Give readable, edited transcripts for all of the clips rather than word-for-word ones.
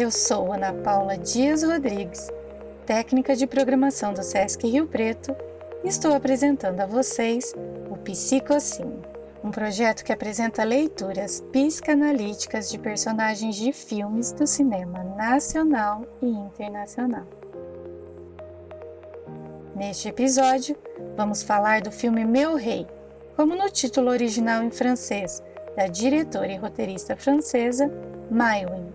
Eu sou Ana Paula Dias Rodrigues, técnica de programação do Sesc Rio Preto, e estou apresentando a vocês o Psicocine, um projeto que apresenta leituras psicanalíticas de personagens de filmes do cinema nacional e internacional. Neste episódio, vamos falar do filme Meu Rei, como no título original em francês, da diretora e roteirista francesa Maïwenn.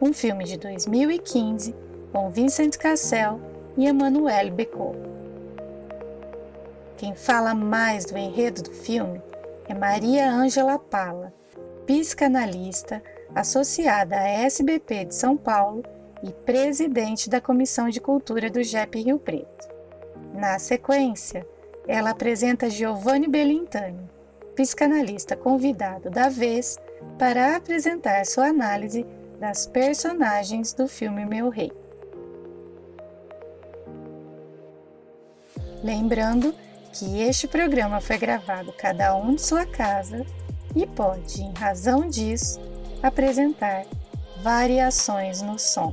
Um filme de 2015 com Vincent Cassel e Emmanuelle Bécaud. Quem fala mais do enredo do filme é Maria Ângela Palla, psicanalista associada à SBP de São Paulo e presidente da Comissão de Cultura do JEP Rio Preto. Na sequência, ela apresenta Giovanni Bellintani, psicanalista convidado da vez para apresentar sua análise das personagens do filme Meu Rei. Lembrando que este programa foi gravado cada um de sua casa e pode, em razão disso, apresentar variações no som.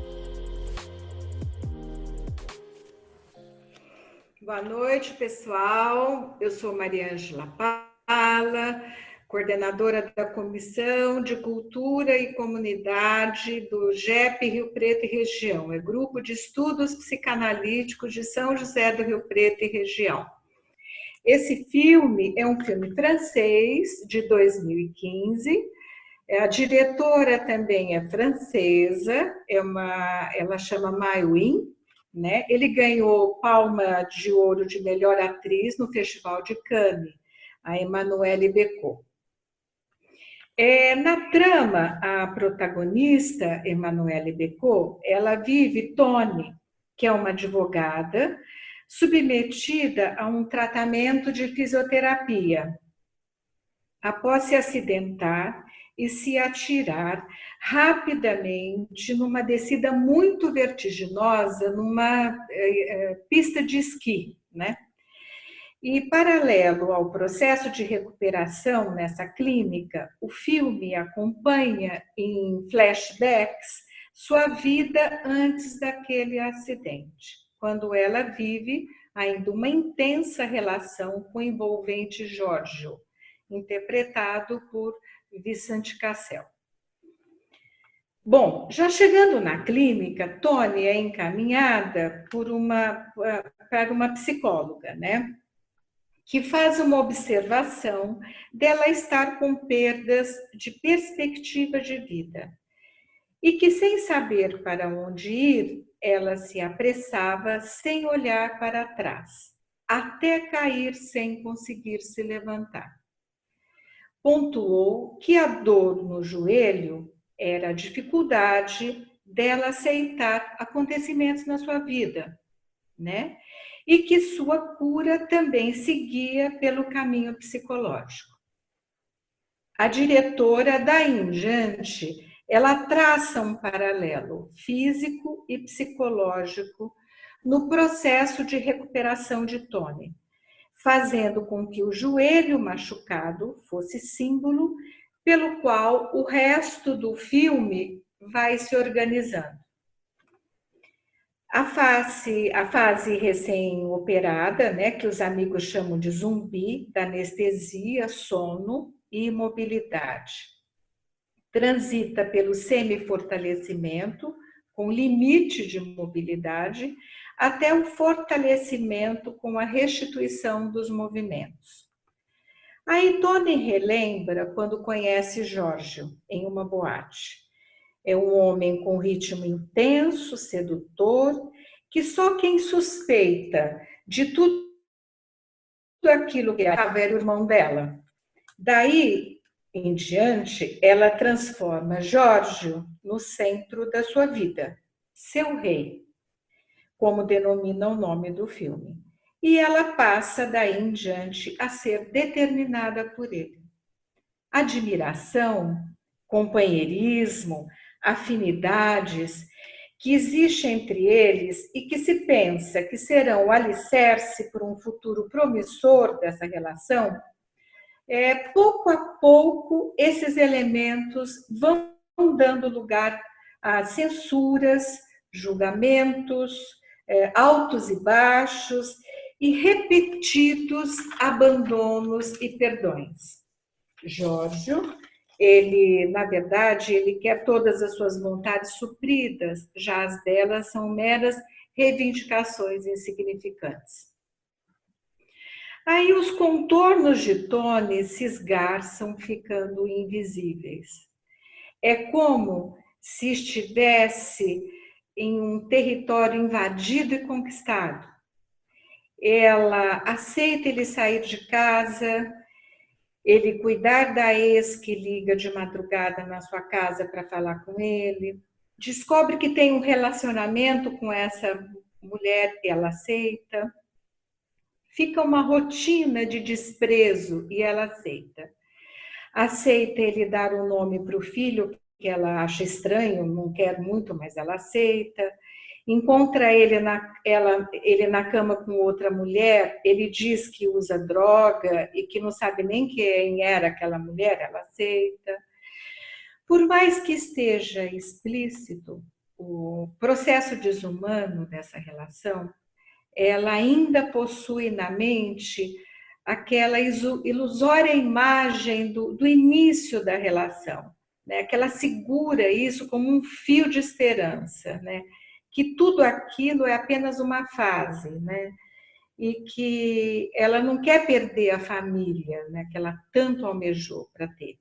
Boa noite, pessoal. Eu sou Maria Ângela Palla, coordenadora da Comissão de Cultura e Comunidade do JEP Rio Preto e Região, é Grupo de Estudos Psicanalíticos de São José do Rio Preto e Região. Esse filme é um filme francês de 2015, a diretora também é francesa, ela chama Maïwenn, né? Ele ganhou Palma de Ouro de Melhor Atriz no Festival de Cannes, a Emmanuelle Bécaud. Na trama, a protagonista, Emmanuelle Bécaud, ela vive Tony, que é uma advogada, submetida a um tratamento de fisioterapia. Após se acidentar e se atirar rapidamente numa descida muito vertiginosa, numa pista de esqui, né? E, paralelo ao processo de recuperação nessa clínica, o filme acompanha em flashbacks sua vida antes daquele acidente, quando ela vive ainda uma intensa relação com o envolvente Giorgio, interpretado por Vincent Cassel. Bom, já chegando na clínica, Tony é encaminhada para uma psicóloga, né? Que faz uma observação dela estar com perdas de perspectiva de vida. E que, sem saber para onde ir, ela se apressava sem olhar para trás, até cair sem conseguir se levantar. Pontuou que a dor no joelho era a dificuldade dela aceitar acontecimentos na sua vida, né? E que sua cura também seguia pelo caminho psicológico. A diretora, daí em diante, ela traça um paralelo físico e psicológico no processo de recuperação de Tony, fazendo com que o joelho machucado fosse símbolo pelo qual o resto do filme vai se organizando. A fase recém-operada, né, que os amigos chamam de zumbi, da anestesia, sono e imobilidade. Transita pelo semi-fortalecimento, com limite de mobilidade, até o fortalecimento com a restituição dos movimentos. Aí Tony relembra quando conhece Giorgio em uma boate. É um homem com ritmo intenso, sedutor, que só quem suspeita de tudo aquilo que era o irmão dela. Daí em diante, ela transforma Giorgio no centro da sua vida, seu rei, como denomina o nome do filme. E ela passa daí em diante a ser determinada por ele. Admiração, companheirismo, afinidades que existem entre eles e que se pensa que serão o alicerce para um futuro promissor dessa relação, pouco a pouco esses elementos vão dando lugar a censuras, julgamentos, altos e baixos e repetidos abandonos e perdões. Giorgio, ele, na verdade, ele quer todas as suas vontades supridas, já as delas são meras reivindicações insignificantes. Aí os contornos de Tony se esgarçam, ficando invisíveis. É como se estivesse em um território invadido e conquistado. Ela aceita ele sair de casa, ele cuidar da ex que liga de madrugada na sua casa para falar com ele, descobre que tem um relacionamento com essa mulher, ela aceita. Fica uma rotina de desprezo e ela aceita. Aceita ele dar um nome para o filho, que ela acha estranho, não quer muito, mas ela aceita. Encontra ele na cama com outra mulher, ele diz que usa droga e que não sabe nem quem era aquela mulher, ela aceita. Por mais que esteja explícito o processo desumano dessa relação, ela ainda possui na mente aquela ilusória imagem do início da relação, né? Que ela segura isso como um fio de esperança, né? Que tudo aquilo é apenas uma fase, né? E que ela não quer perder a família, né? Que ela tanto almejou para ter.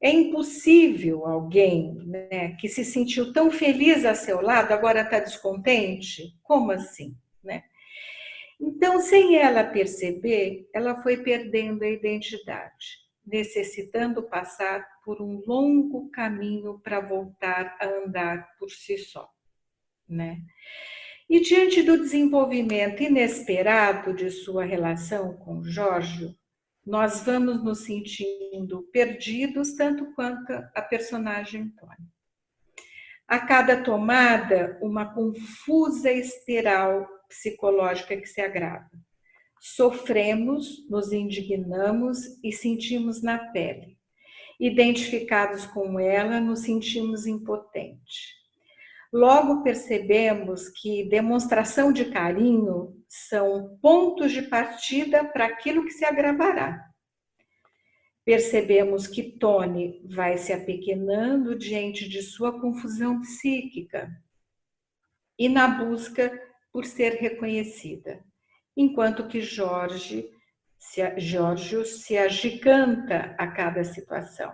É impossível alguém, né, que se sentiu tão feliz a seu lado agora está descontente? Como assim, né? Então, sem ela perceber, ela foi perdendo a identidade, necessitando passar por um longo caminho para voltar a andar por si só, né? E diante do desenvolvimento inesperado de sua relação com Jorge, nós vamos nos sentindo perdidos tanto quanto a personagem Tony. A cada tomada, uma confusa espiral psicológica que se agrava. Sofremos, nos indignamos e sentimos na pele. Identificados com ela, nos sentimos impotentes. Logo percebemos que demonstração de carinho são pontos de partida para aquilo que se agravará. Percebemos que Tony vai se apequenando diante de sua confusão psíquica e na busca por ser reconhecida, enquanto que Giorgio se agiganta a cada situação.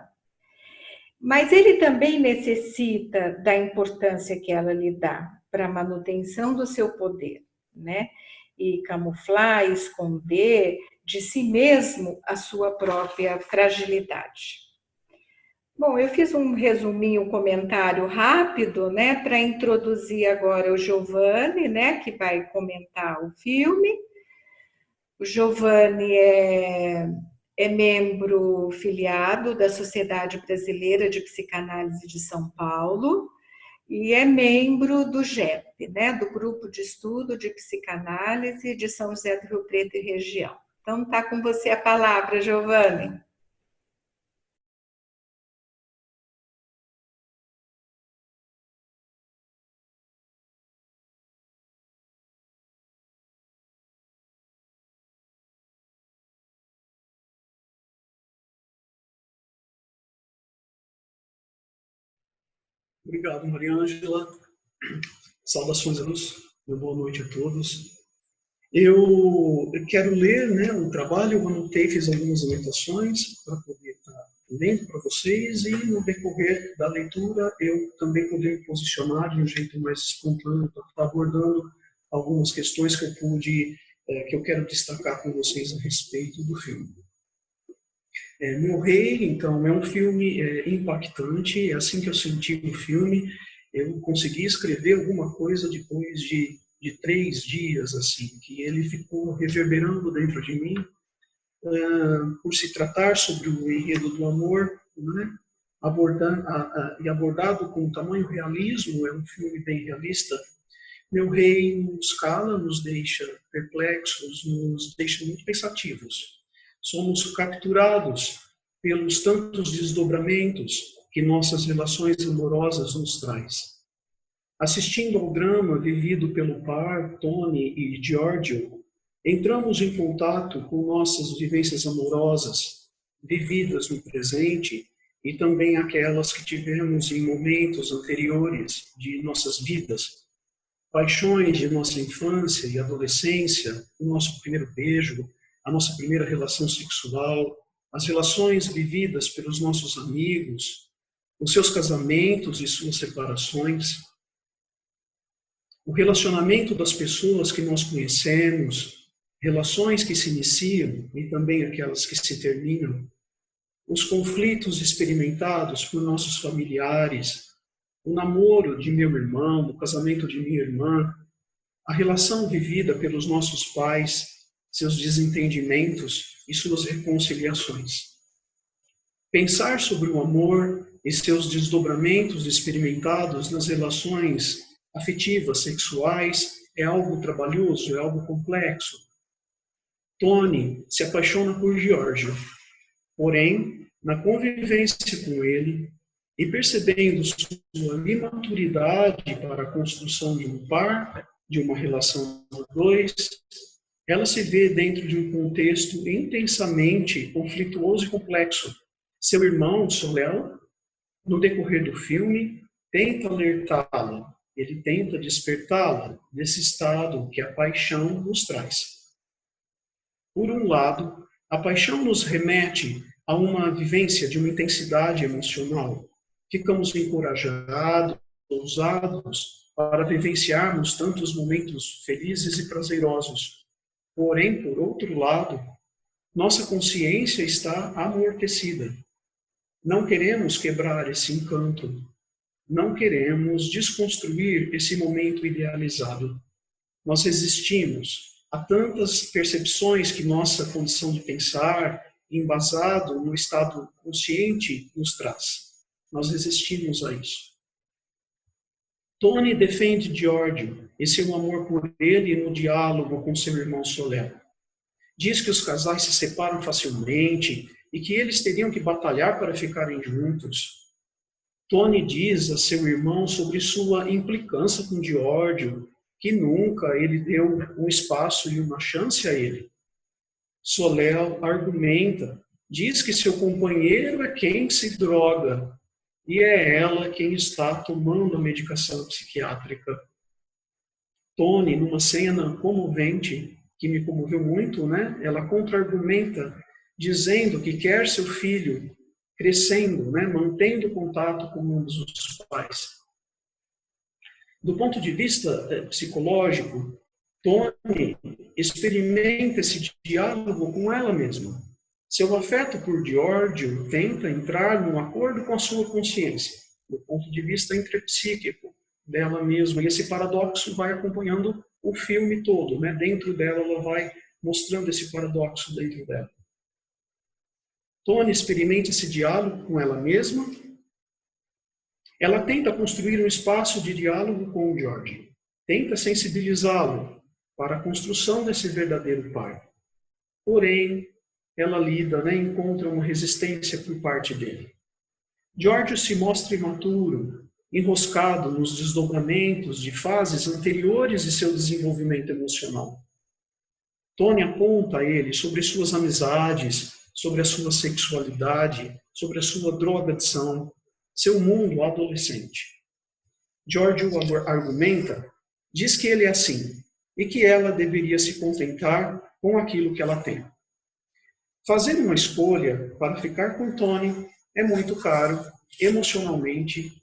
Mas ele também necessita da importância que ela lhe dá para a manutenção do seu poder, né? E camuflar, esconder de si mesmo a sua própria fragilidade. Bom, eu fiz um resuminho, um comentário rápido, né, para introduzir agora o Giovanni, né, que vai comentar o filme. O Giovanni é membro filiado da Sociedade Brasileira de Psicanálise de São Paulo e é membro do GEP, né, do Grupo de Estudo de Psicanálise de São José do Rio Preto e região. Então, está com você a palavra, Giovanni. Obrigado, Maria Ângela. Saudações a todos. Boa noite a todos. Eu quero ler, né, um trabalho, eu anotei, fiz algumas anotações para poder estar lendo para vocês e no decorrer da leitura eu também poder me posicionar de um jeito mais espontâneo para estar abordando algumas questões que eu pude, que eu quero destacar com vocês a respeito do filme. Meu Rei, então, é um filme impactante, é assim que eu senti o filme. Eu consegui escrever alguma coisa depois de 3 dias, assim, que ele ficou reverberando dentro de mim, por se tratar sobre o enredo do amor, né? Abordado com tamanho realismo, é um filme bem realista. Meu Rei nos cala, nos deixa perplexos, nos deixa muito pensativos. Somos capturados pelos tantos desdobramentos que nossas relações amorosas nos traz. Assistindo ao drama vivido pelo par Tony e Giorgio, entramos em contato com nossas vivências amorosas, vividas no presente, e também aquelas que tivemos em momentos anteriores de nossas vidas, paixões de nossa infância e adolescência, o nosso primeiro beijo, a nossa primeira relação sexual, as relações vividas pelos nossos amigos, os seus casamentos e suas separações, o relacionamento das pessoas que nós conhecemos, relações que se iniciam e também aquelas que se terminam, os conflitos experimentados por nossos familiares, o namoro de meu irmão, o casamento de minha irmã, a relação vivida pelos nossos pais, seus desentendimentos e suas reconciliações. Pensar sobre o amor e seus desdobramentos experimentados nas relações afetivas, sexuais, é algo trabalhoso, é algo complexo. Tony se apaixona por Giorgio, porém, na convivência com ele e percebendo sua imaturidade para a construção de um par, de uma relação a dois, ela se vê dentro de um contexto intensamente conflituoso e complexo. Seu irmão, Soléu, no decorrer do filme, tenta alertá-la, ele tenta despertá-la desse estado que a paixão nos traz. Por um lado, a paixão nos remete a uma vivência de uma intensidade emocional. Ficamos encorajados, ousados para vivenciarmos tantos momentos felizes e prazerosos. Porém, por outro lado, nossa consciência está amortecida. Não queremos quebrar esse encanto. Não queremos desconstruir esse momento idealizado. Nós resistimos a tantas percepções que nossa condição de pensar, embasado no estado consciente, nos traz. Nós resistimos a isso. Tony defende Giorgio e seu amor por ele no diálogo com seu irmão Soléu. Diz que os casais se separam facilmente e que eles teriam que batalhar para ficarem juntos. Tony diz a seu irmão sobre sua implicância com Giorgio, que nunca ele deu um espaço e uma chance a ele. Soléu argumenta, diz que seu companheiro é quem se droga e é ela quem está tomando a medicação psiquiátrica. Tony, numa cena comovente, que me comoveu muito, ela contra-argumenta, dizendo que quer seu filho crescendo, mantendo contato com um dos pais. Do ponto de vista psicológico, Tony experimenta esse diálogo com ela mesma. Seu afeto por Giorgio tenta entrar num acordo com a sua consciência, do ponto de vista intrapsíquico dela mesma. E esse paradoxo vai acompanhando o filme todo. Dentro dela, ela vai mostrando esse paradoxo dentro dela. Tony experimenta esse diálogo com ela mesma. Ela tenta construir um espaço de diálogo com o Giorgio. Tenta sensibilizá-lo para a construção desse verdadeiro pai. Porém, ela lida, encontra uma resistência por parte dele. Giorgio se mostra imaturo, enroscado nos desdobramentos de fases anteriores de seu desenvolvimento emocional. Tony aponta a ele sobre suas amizades, sobre a sua sexualidade, sobre a sua drogadição, seu mundo adolescente. Giorgio argumenta, diz que ele é assim e que ela deveria se contentar com aquilo que ela tem. Fazer uma escolha para ficar com Tony é muito caro emocionalmente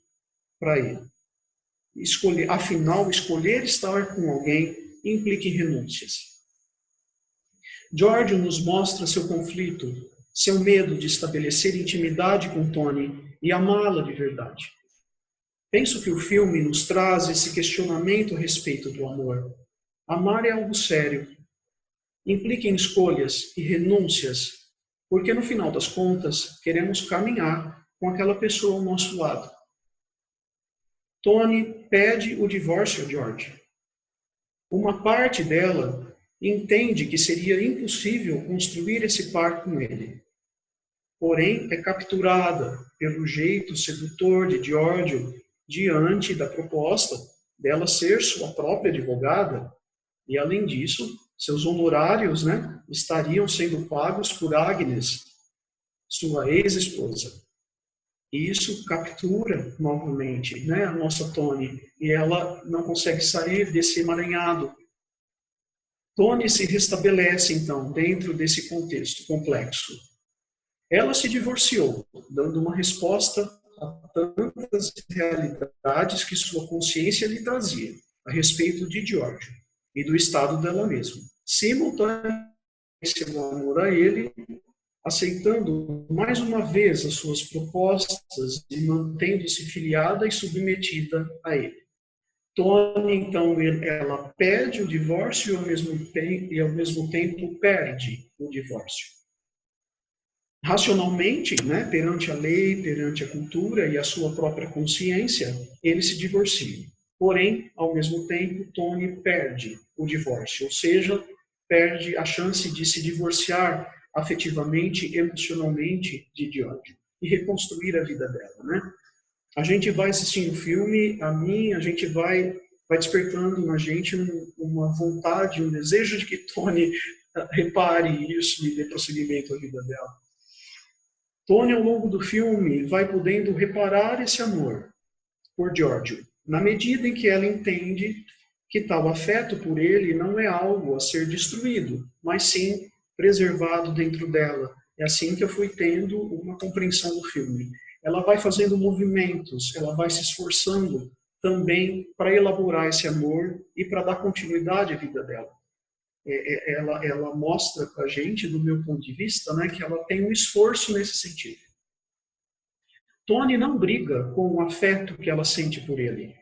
para ele. Afinal, escolher estar com alguém implica em renúncias. Giorgio nos mostra seu conflito, seu medo de estabelecer intimidade com Tony e amá-la de verdade. Penso que o filme nos traz esse questionamento a respeito do amor. Amar é algo sério. Implica em escolhas e renúncias, porque no final das contas queremos caminhar com aquela pessoa ao nosso lado. Tony pede o divórcio a Giorgio. Uma parte dela entende que seria impossível construir esse par com ele. porém é capturada pelo jeito sedutor de Giorgio diante da proposta dela ser sua própria advogada, e além disso, seus honorários, né, estariam sendo pagos por Agnes, sua ex-esposa. E isso captura novamente, né, a nossa Tony, e ela não consegue sair desse emaranhado. Tony se restabelece, então, dentro desse contexto complexo. Ela se divorciou, dando uma resposta a tantas realidades que sua consciência lhe trazia a respeito de Giorgio e do estado dela mesma. Simultaneamente, seu amor a ele, aceitando mais uma vez as suas propostas e mantendo-se filiada e submetida a ele. Tony, então, ela pede o divórcio e ao mesmo tempo perde o divórcio. Racionalmente, né, perante a lei, perante a cultura e a sua própria consciência, eles se divorciam. Porém, ao mesmo tempo, Tony perde o divórcio, ou seja, perde a chance de se divorciar afetivamente, emocionalmente de Giorgio e reconstruir a vida dela, né? A gente vai assistindo o filme, a gente vai despertando na gente uma vontade, um desejo de que Tony repare isso e dê prosseguimento à vida dela. Tony, ao longo do filme, vai podendo reparar esse amor por Giorgio, na medida em que ela entende que tal afeto por ele não é algo a ser destruído, mas sim preservado dentro dela. É assim que eu fui tendo uma compreensão do filme. Ela vai fazendo movimentos, ela vai se esforçando também para elaborar esse amor e para dar continuidade à vida dela. Ela mostra para a gente, do meu ponto de vista, né, que ela tem um esforço nesse sentido. Tony não briga com o afeto que ela sente por ele.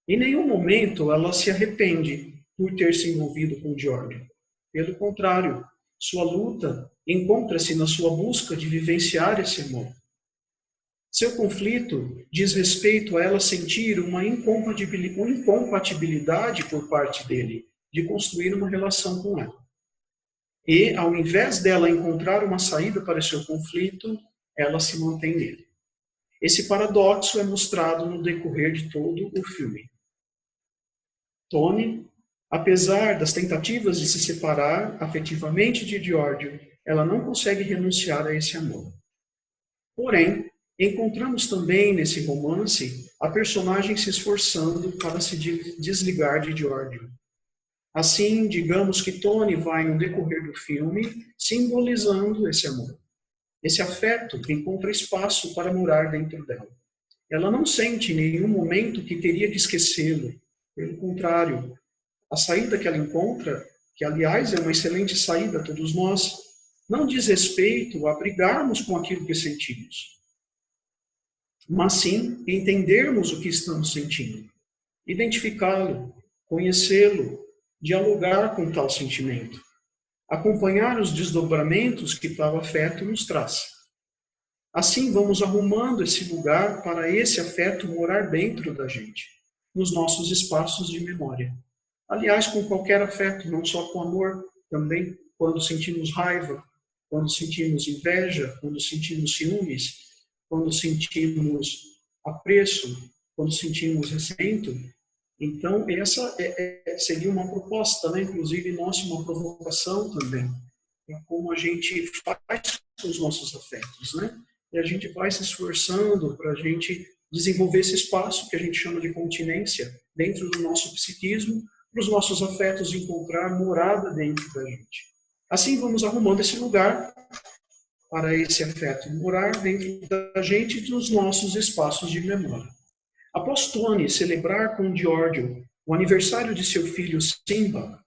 Em nenhum momento ela se arrepende por ter se envolvido com Giorgio. Pelo contrário, sua luta encontra-se na sua busca de vivenciar esse amor. Seu conflito diz respeito a ela sentir uma incompatibilidade por parte dele de construir uma relação com ela. E, ao invés dela encontrar uma saída para seu conflito, ela se mantém nele. Esse paradoxo é mostrado no decorrer de todo o filme. Tony, apesar das tentativas de se separar afetivamente de Giorgio, ela não consegue renunciar a esse amor. Porém, encontramos também nesse romance a personagem se esforçando para se desligar de Giorgio. Assim, digamos que Tony vai, no decorrer do filme, simbolizando esse amor. Esse afeto encontra espaço para morar dentro dela. Ela não sente em nenhum momento que teria que esquecê-lo. Pelo contrário, a saída que ela encontra, que aliás é uma excelente saída a todos nós, não diz respeito a brigarmos com aquilo que sentimos, mas sim entendermos o que estamos sentindo, identificá-lo, conhecê-lo, dialogar com tal sentimento, acompanhar os desdobramentos que tal afeto nos traz. Assim vamos arrumando esse lugar para esse afeto morar dentro da gente, nos nossos espaços de memória. Aliás, com qualquer afeto, não só com amor, também quando sentimos raiva, quando sentimos inveja, quando sentimos ciúmes, quando sentimos apreço, quando sentimos ressentimento. Então, essa seria uma proposta, né? Inclusive, nossa, uma provocação também, para como a gente faz com os nossos afetos, né? E a gente vai se esforçando para a gente desenvolver esse espaço que a gente chama de continência dentro do nosso psiquismo, para os nossos afetos encontrar morada dentro da gente. Assim, vamos arrumando esse lugar para esse afeto morar dentro da gente e dos nossos espaços de memória. Após Tony celebrar com Giorgio o aniversário de seu filho Simba,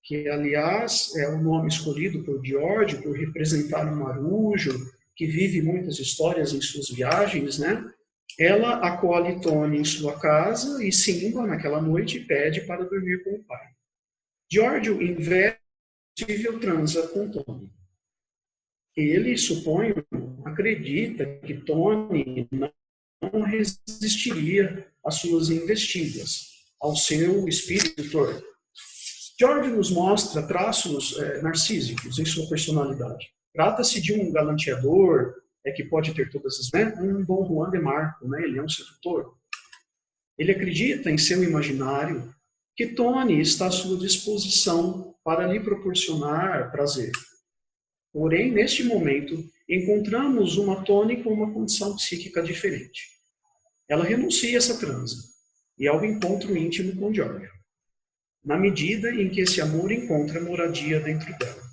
que, aliás, é o nome escolhido por Giorgio por representar um marujo que vive muitas histórias em suas viagens, né? Ela acolhe Tony em sua casa e Simba, naquela noite, pede para dormir com o pai. Giorgio, invejável, transa com Tony. Ele, suponho, acredita que Tony não resistiria às suas investidas, ao seu espírito torto. Giorgio nos mostra traços narcísicos em sua personalidade. Trata-se de um galanteador, que pode ter todas as, né? Um Dom Juan de Marco, né? Ele é um sedutor. Ele acredita em seu imaginário que Tony está à sua disposição para lhe proporcionar prazer. Porém, neste momento, encontramos uma Tony com uma condição psíquica diferente. Ela renuncia a essa transa e ao encontro íntimo com Giorgio, na medida em que esse amor encontra moradia dentro dela.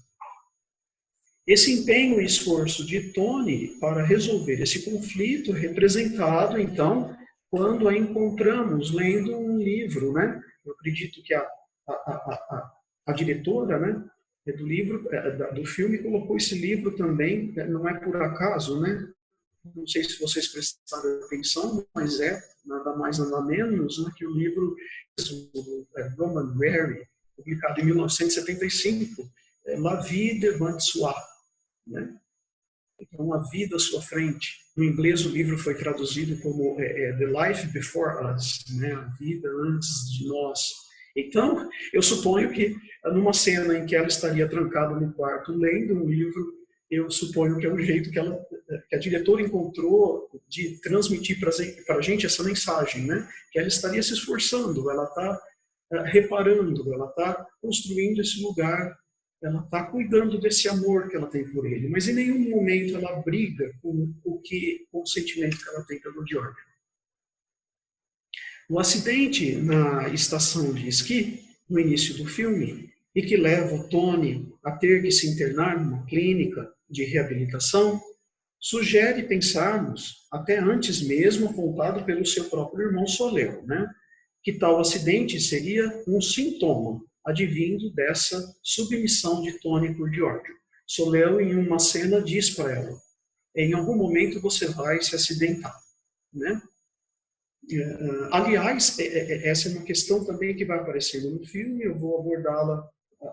Esse empenho e esforço de Tony para resolver esse conflito representado, então, quando a encontramos lendo um livro, né? Eu acredito que a diretora, né, do livro, do filme, colocou esse livro também, não é por acaso, né? Não sei se vocês prestaram atenção, mas é nada mais nada menos, né, que o livro Roman Gary, publicado em 1975, La vie devant soi, né? Então, a vida à sua frente. No inglês, o livro foi traduzido como The Life Before Us, né? A vida antes de nós. Então, eu suponho que numa cena em que ela estaria trancada no quarto lendo um livro, eu suponho que é o jeito que a diretora encontrou de transmitir para a gente essa mensagem, né? Que ela estaria se esforçando, ela está reparando, ela está construindo esse lugar, ela está cuidando desse amor que ela tem por ele, mas em nenhum momento ela briga com o sentimento que ela tem pelo Giorgio. O acidente na estação de esqui, no início do filme, e que leva o Tony a ter que se internar numa clínica de reabilitação, sugere pensarmos, até antes mesmo apontado pelo seu próprio irmão Soleil, né, que tal acidente seria um sintoma advindo dessa submissão de Tony por Giorgio. Soleil, em uma cena, diz para ela: em algum momento você vai se acidentar, né? Aliás, essa é uma questão também que vai aparecendo no filme, eu vou abordá-la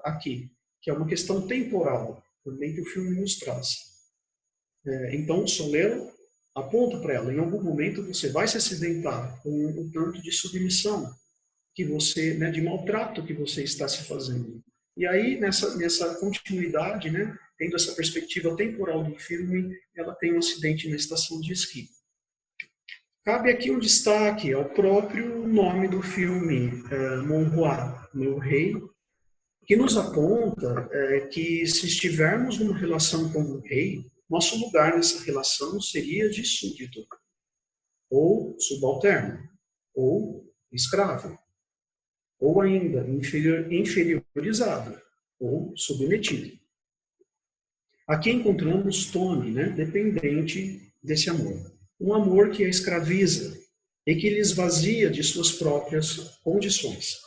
aqui, que é uma questão temporal, também que o filme nos traz. Então, Soleil aponta para ela: em algum momento você vai se acidentar com o tanto de submissão que você, né, de maltrato que você está se fazendo. E aí, nessa continuidade, né, tendo essa perspectiva temporal do filme, ela tem um acidente na estação de esqui. Cabe aqui um destaque ao próprio nome do filme, Mon Roi, Meu Rei, que nos aponta que se estivermos numa relação com o rei, nosso lugar nessa relação seria de súdito, ou subalterno, ou escravo, ou ainda inferiorizado, ou submetido. Aqui encontramos Tony, né, dependente desse amor. Um amor que a escraviza e que lhe esvazia de suas próprias condições.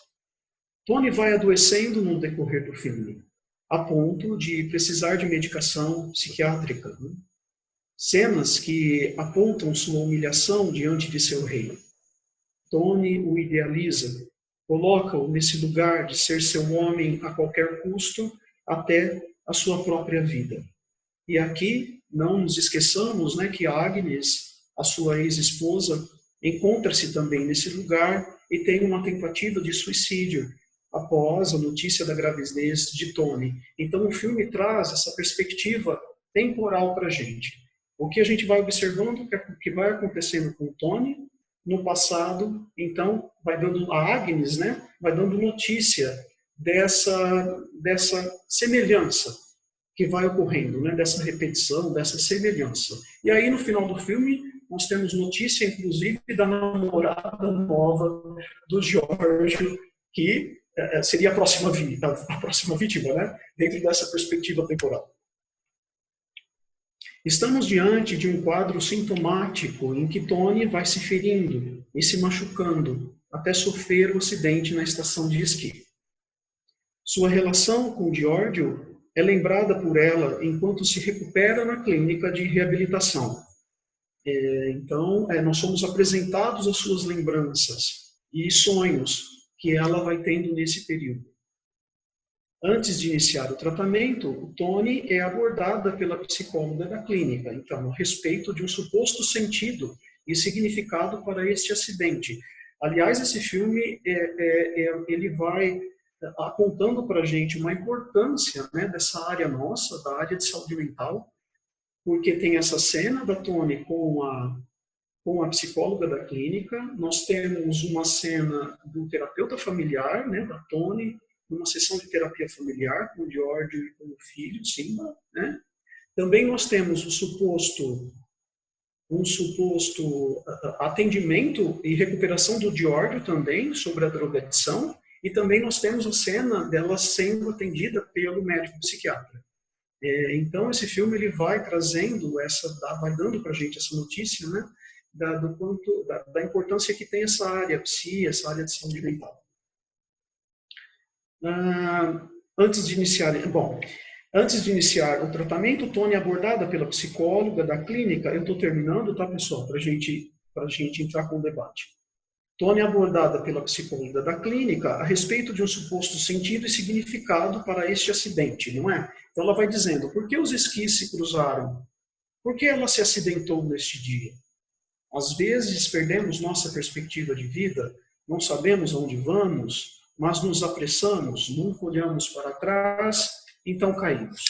Tony vai adoecendo no decorrer do filme, a ponto de precisar de medicação psiquiátrica. Né? Cenas que apontam sua humilhação diante de seu rei. Tony o idealiza, coloca-o nesse lugar de ser seu homem a qualquer custo, até a sua própria vida. E aqui, não nos esqueçamos, né, que Agnes, a sua ex-esposa, encontra-se também nesse lugar e tem uma tentativa de suicídio após a notícia da gravidez de Tony. Então, o filme traz essa perspectiva temporal para a gente. O que a gente vai observando, que vai acontecendo com o Tony no passado, então, vai dando a Agnes, né, vai dando notícia dessa semelhança que vai ocorrendo, né, dessa repetição, dessa semelhança. E aí, no final do filme, nós temos notícia, inclusive, da namorada nova do Giorgio, que seria a próxima vítima, né, dentro dessa perspectiva temporal. Estamos diante de um quadro sintomático em que Tony vai se ferindo e se machucando até sofrer o acidente na estação de esqui. Sua relação com Giorgio é lembrada por ela enquanto se recupera na clínica de reabilitação. Então, nós somos apresentados às suas lembranças e sonhos que ela vai tendo nesse período. Antes de iniciar o tratamento, o Tony é abordada pela psicóloga da clínica, então, a respeito de um suposto sentido e significado para este acidente. Aliás, esse filme ele vai apontando para a gente uma importância, né, dessa área nossa, da área de saúde mental, porque tem essa cena da Tony com a psicóloga da clínica, nós temos uma cena do terapeuta familiar, né, da Tony, numa sessão de terapia familiar com o George e com o filho, Simba, né? Também nós temos um suposto atendimento e recuperação do Giorgio também sobre a drogadição, e também nós temos a cena dela sendo atendida pelo médico psiquiatra. Então esse filme ele vai trazendo vai dando para a gente essa notícia, né, da importância que tem essa área essa área de saúde mental. Antes de iniciar o tratamento, Tony é abordada pela psicóloga da clínica. Eu estou terminando, tá, pessoal? Para a gente entrar com o debate. Tony é abordada pela psicóloga da clínica a respeito de um suposto sentido e significado para este acidente, não é? Então ela vai dizendo, por que os esquis se cruzaram? Por que ela se acidentou neste dia? Às vezes perdemos nossa perspectiva de vida, não sabemos aonde vamos, mas nos apressamos, nunca olhamos para trás, então caímos.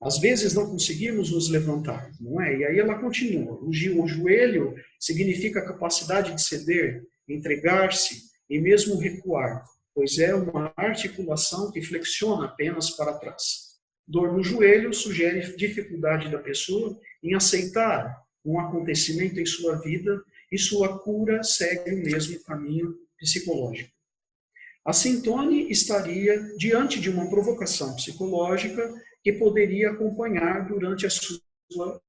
Às vezes não conseguimos nos levantar, não é? E aí ela continua. O joelho significa a capacidade de ceder, entregar-se e mesmo recuar, pois é uma articulação que flexiona apenas para trás. Dor no joelho sugere dificuldade da pessoa em aceitar um acontecimento em sua vida e sua cura segue o mesmo caminho psicológico. Assim, Tony estaria diante de uma provocação psicológica que poderia acompanhar durante a sua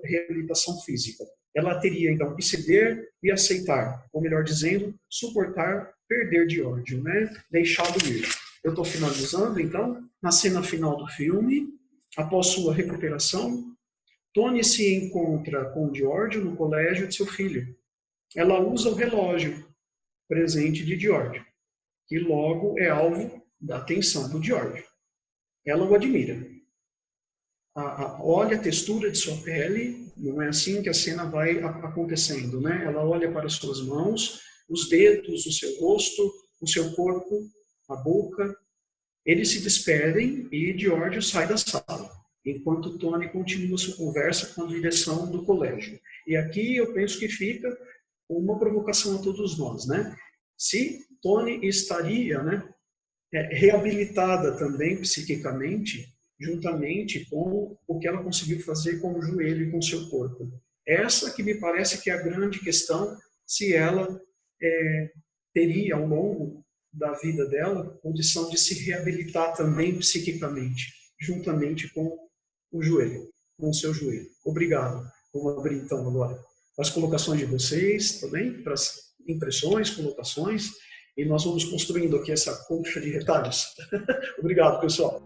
reabilitação física. Ela teria, então, que ceder e aceitar, ou melhor dizendo, suportar, perder de ódio, né? Deixá-lo ir. Eu estou finalizando, então, na cena final do filme, após sua recuperação, Tony se encontra com Giorgio no colégio de seu filho. Ela usa o relógio, presente de Giorgio, que logo é alvo da atenção do Giorgio. Ela o admira. Olha a textura de sua pele, não é assim que a cena vai acontecendo, né? Ela olha para as suas mãos, os dedos, o seu rosto, o seu corpo, a boca. Eles se despedem e Giorgio sai da sala, enquanto Tony continua sua conversa com a direção do colégio. E aqui eu penso que fica uma provocação a todos nós, né? Se Tony estaria, né, reabilitada também psiquicamente, juntamente com o que ela conseguiu fazer com o joelho e com o seu corpo. Essa que me parece que é a grande questão, se ela teria, ao longo da vida dela, condição de se reabilitar também psiquicamente, juntamente com o joelho, com o seu joelho. Obrigado. Vamos abrir então agora as colocações de vocês também, para as impressões, colocações, e nós vamos construindo aqui essa concha de retalhos. Obrigado, pessoal.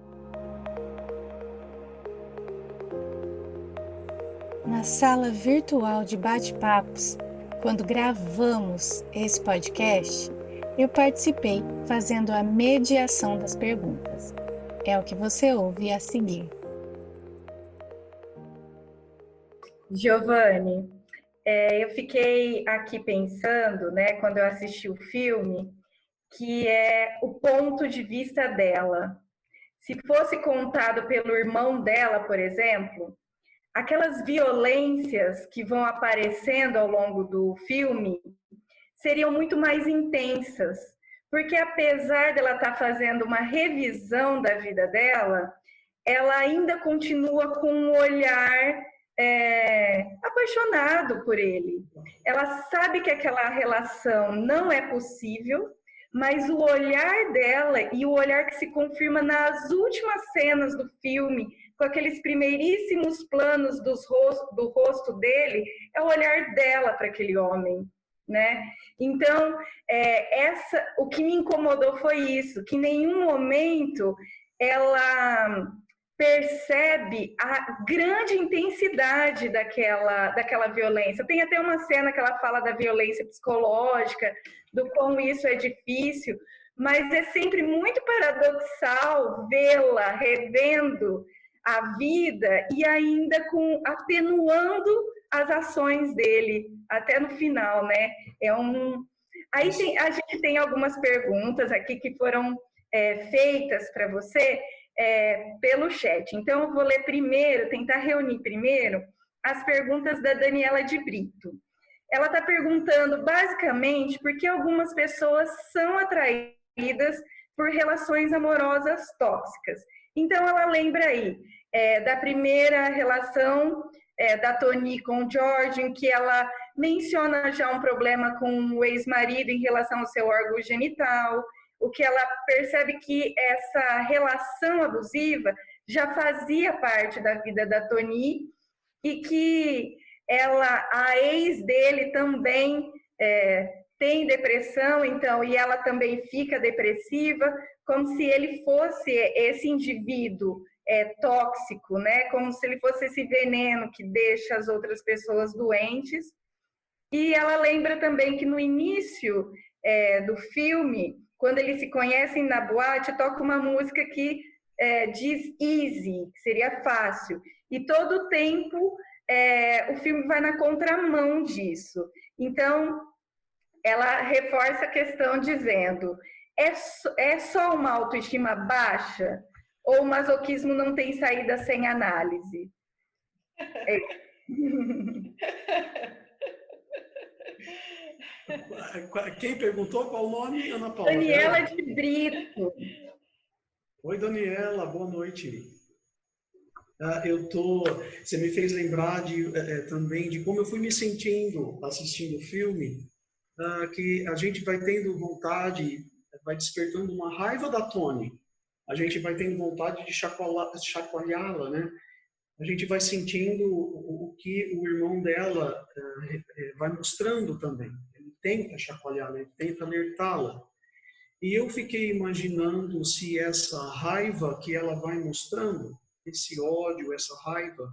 Na sala virtual de bate-papos, quando gravamos esse podcast, eu participei fazendo a mediação das perguntas. É o que você ouve a seguir. Giovanni, eu fiquei aqui pensando, né, quando eu assisti o filme, que é o ponto de vista dela. Se fosse contado pelo irmão dela, por exemplo, aquelas violências que vão aparecendo ao longo do filme seriam muito mais intensas, porque apesar dela estar fazendo uma revisão da vida dela, ela ainda continua com um olhar apaixonado por ele. Ela sabe que aquela relação não é possível, mas o olhar dela e o olhar que se confirma nas últimas cenas do filme, com aqueles primeiríssimos planos do rosto dele, é o olhar dela para aquele homem, né? Então, o que me incomodou foi isso, que em nenhum momento ela percebe a grande intensidade daquela violência. Tem até uma cena que ela fala da violência psicológica, do quão isso é difícil, mas é sempre muito paradoxal vê-la revendo a vida e ainda atenuando as ações dele até no final, né? A gente tem algumas perguntas aqui que foram feitas para você. pelo chat. Então, eu vou ler primeiro, tentar reunir primeiro as perguntas da Daniela de Brito. Ela está perguntando, basicamente, por que algumas pessoas são atraídas por relações amorosas tóxicas. Então, ela lembra aí da primeira relação da Toni com o George, em que ela menciona já um problema com o ex-marido em relação ao seu órgão genital, o que ela percebe que essa relação abusiva já fazia parte da vida da Toni e que a ex dele também tem depressão, então, e ela também fica depressiva, como se ele fosse esse indivíduo tóxico, né? Como se ele fosse esse veneno que deixa as outras pessoas doentes. E ela lembra também que no início do filme, quando eles se conhecem na boate, toca uma música que diz easy, que seria fácil. E todo o tempo o filme vai na contramão disso. Então, ela reforça a questão dizendo: é só uma autoestima baixa? Ou o masoquismo não tem saída sem análise? Quem perguntou? Qual o nome, Ana Paula? Daniela de Brito. Oi, Daniela, boa noite. Você me fez lembrar também de como eu fui me sentindo assistindo o filme, que a gente vai tendo vontade, vai despertando uma raiva da Toni, a gente vai tendo vontade de chacoalhá-la, né? A gente vai sentindo o que o irmão dela vai mostrando também. Ele tenta chacoalhá-la, ele tenta alertá-la. E eu fiquei imaginando se essa raiva que ela vai mostrando, esse ódio, essa raiva,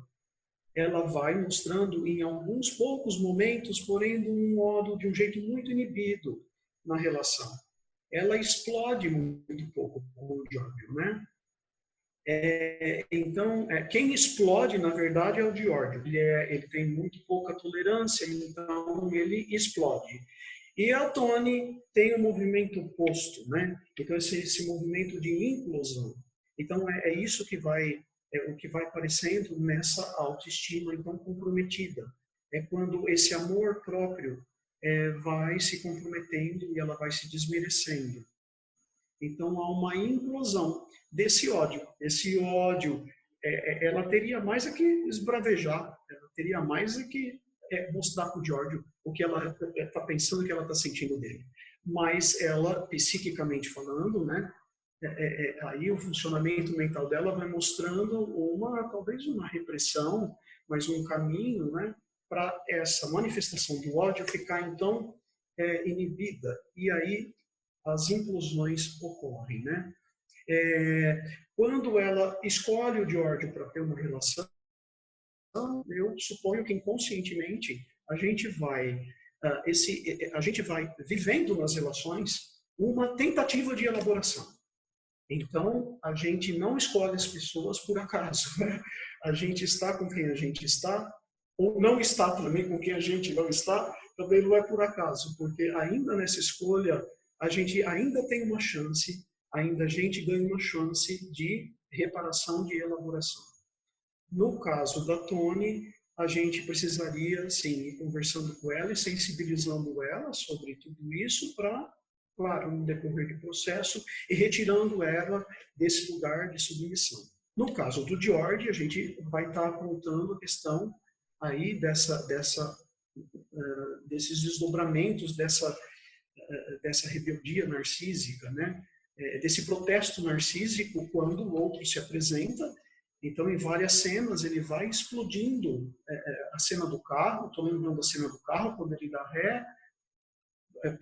ela vai mostrando em alguns poucos momentos, porém de um jeito muito inibido na relação. Ela explode muito pouco com o Giorgio, né? Então, quem explode, na verdade, é o Giorgio. Ele tem muito pouca tolerância, então ele explode. E a Toni tem um movimento oposto, né? Então, esse movimento de inclusão. Então, é isso que o que vai aparecendo nessa autoestima, então, comprometida. É quando esse amor próprio vai se comprometendo e ela vai se desmerecendo. Então, há uma inclusão desse ódio. Esse ódio, ela teria mais a que esbravejar, ela teria mais a que mostrar para o Giorgio o que ela está pensando, o que ela está sentindo dele. Mas ela, psiquicamente falando, né, aí o funcionamento mental dela vai mostrando talvez uma repressão, mas um caminho, né, para essa manifestação do ódio ficar, então, inibida. E aí as inclusões ocorrem, né? Quando ela escolhe o Giorgio para ter uma relação, eu suponho que inconscientemente a gente vai vivendo nas relações uma tentativa de elaboração. Então, a gente não escolhe as pessoas por acaso, né? A gente está com quem a gente está, ou não está também com quem a gente não está, também não é por acaso, porque ainda nessa escolha, a gente ainda tem uma chance, ainda a gente ganha uma chance de reparação, de elaboração. No caso da Toni, a gente precisaria, sim, ir conversando com ela e sensibilizando ela sobre tudo isso para, claro, no decorrer do processo, e retirando ela desse lugar de submissão. No caso do George, a gente vai estar apontando a questão aí desses desdobramentos dessa rebeldia narcísica, né? Desse protesto narcísico quando o outro se apresenta. Então, em várias cenas, ele vai explodindo a cena do carro. Estou lembrando da cena do carro, quando ele dá ré,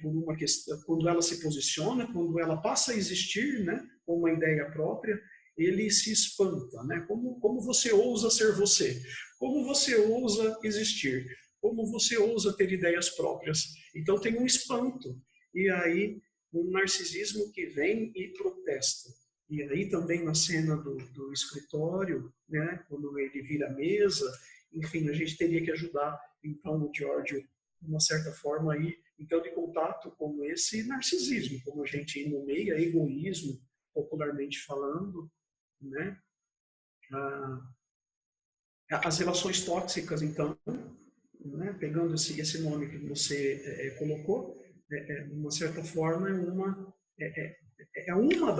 por uma questão, quando ela se posiciona, quando ela passa a existir, né, com uma ideia própria, ele se espanta, né? Como você ousa ser você? Como você ousa existir? Como você ousa ter ideias próprias? Então tem um espanto. E aí um narcisismo que vem e protesta. E aí também na cena do escritório, né, quando ele vira a mesa, enfim, a gente teria que ajudar então o Giorgio, de uma certa forma, aí, então, de contato com esse narcisismo, como a gente nomeia, egoísmo, popularmente falando, né? As relações tóxicas, então, né, pegando esse nome que você colocou, de uma certa forma é uma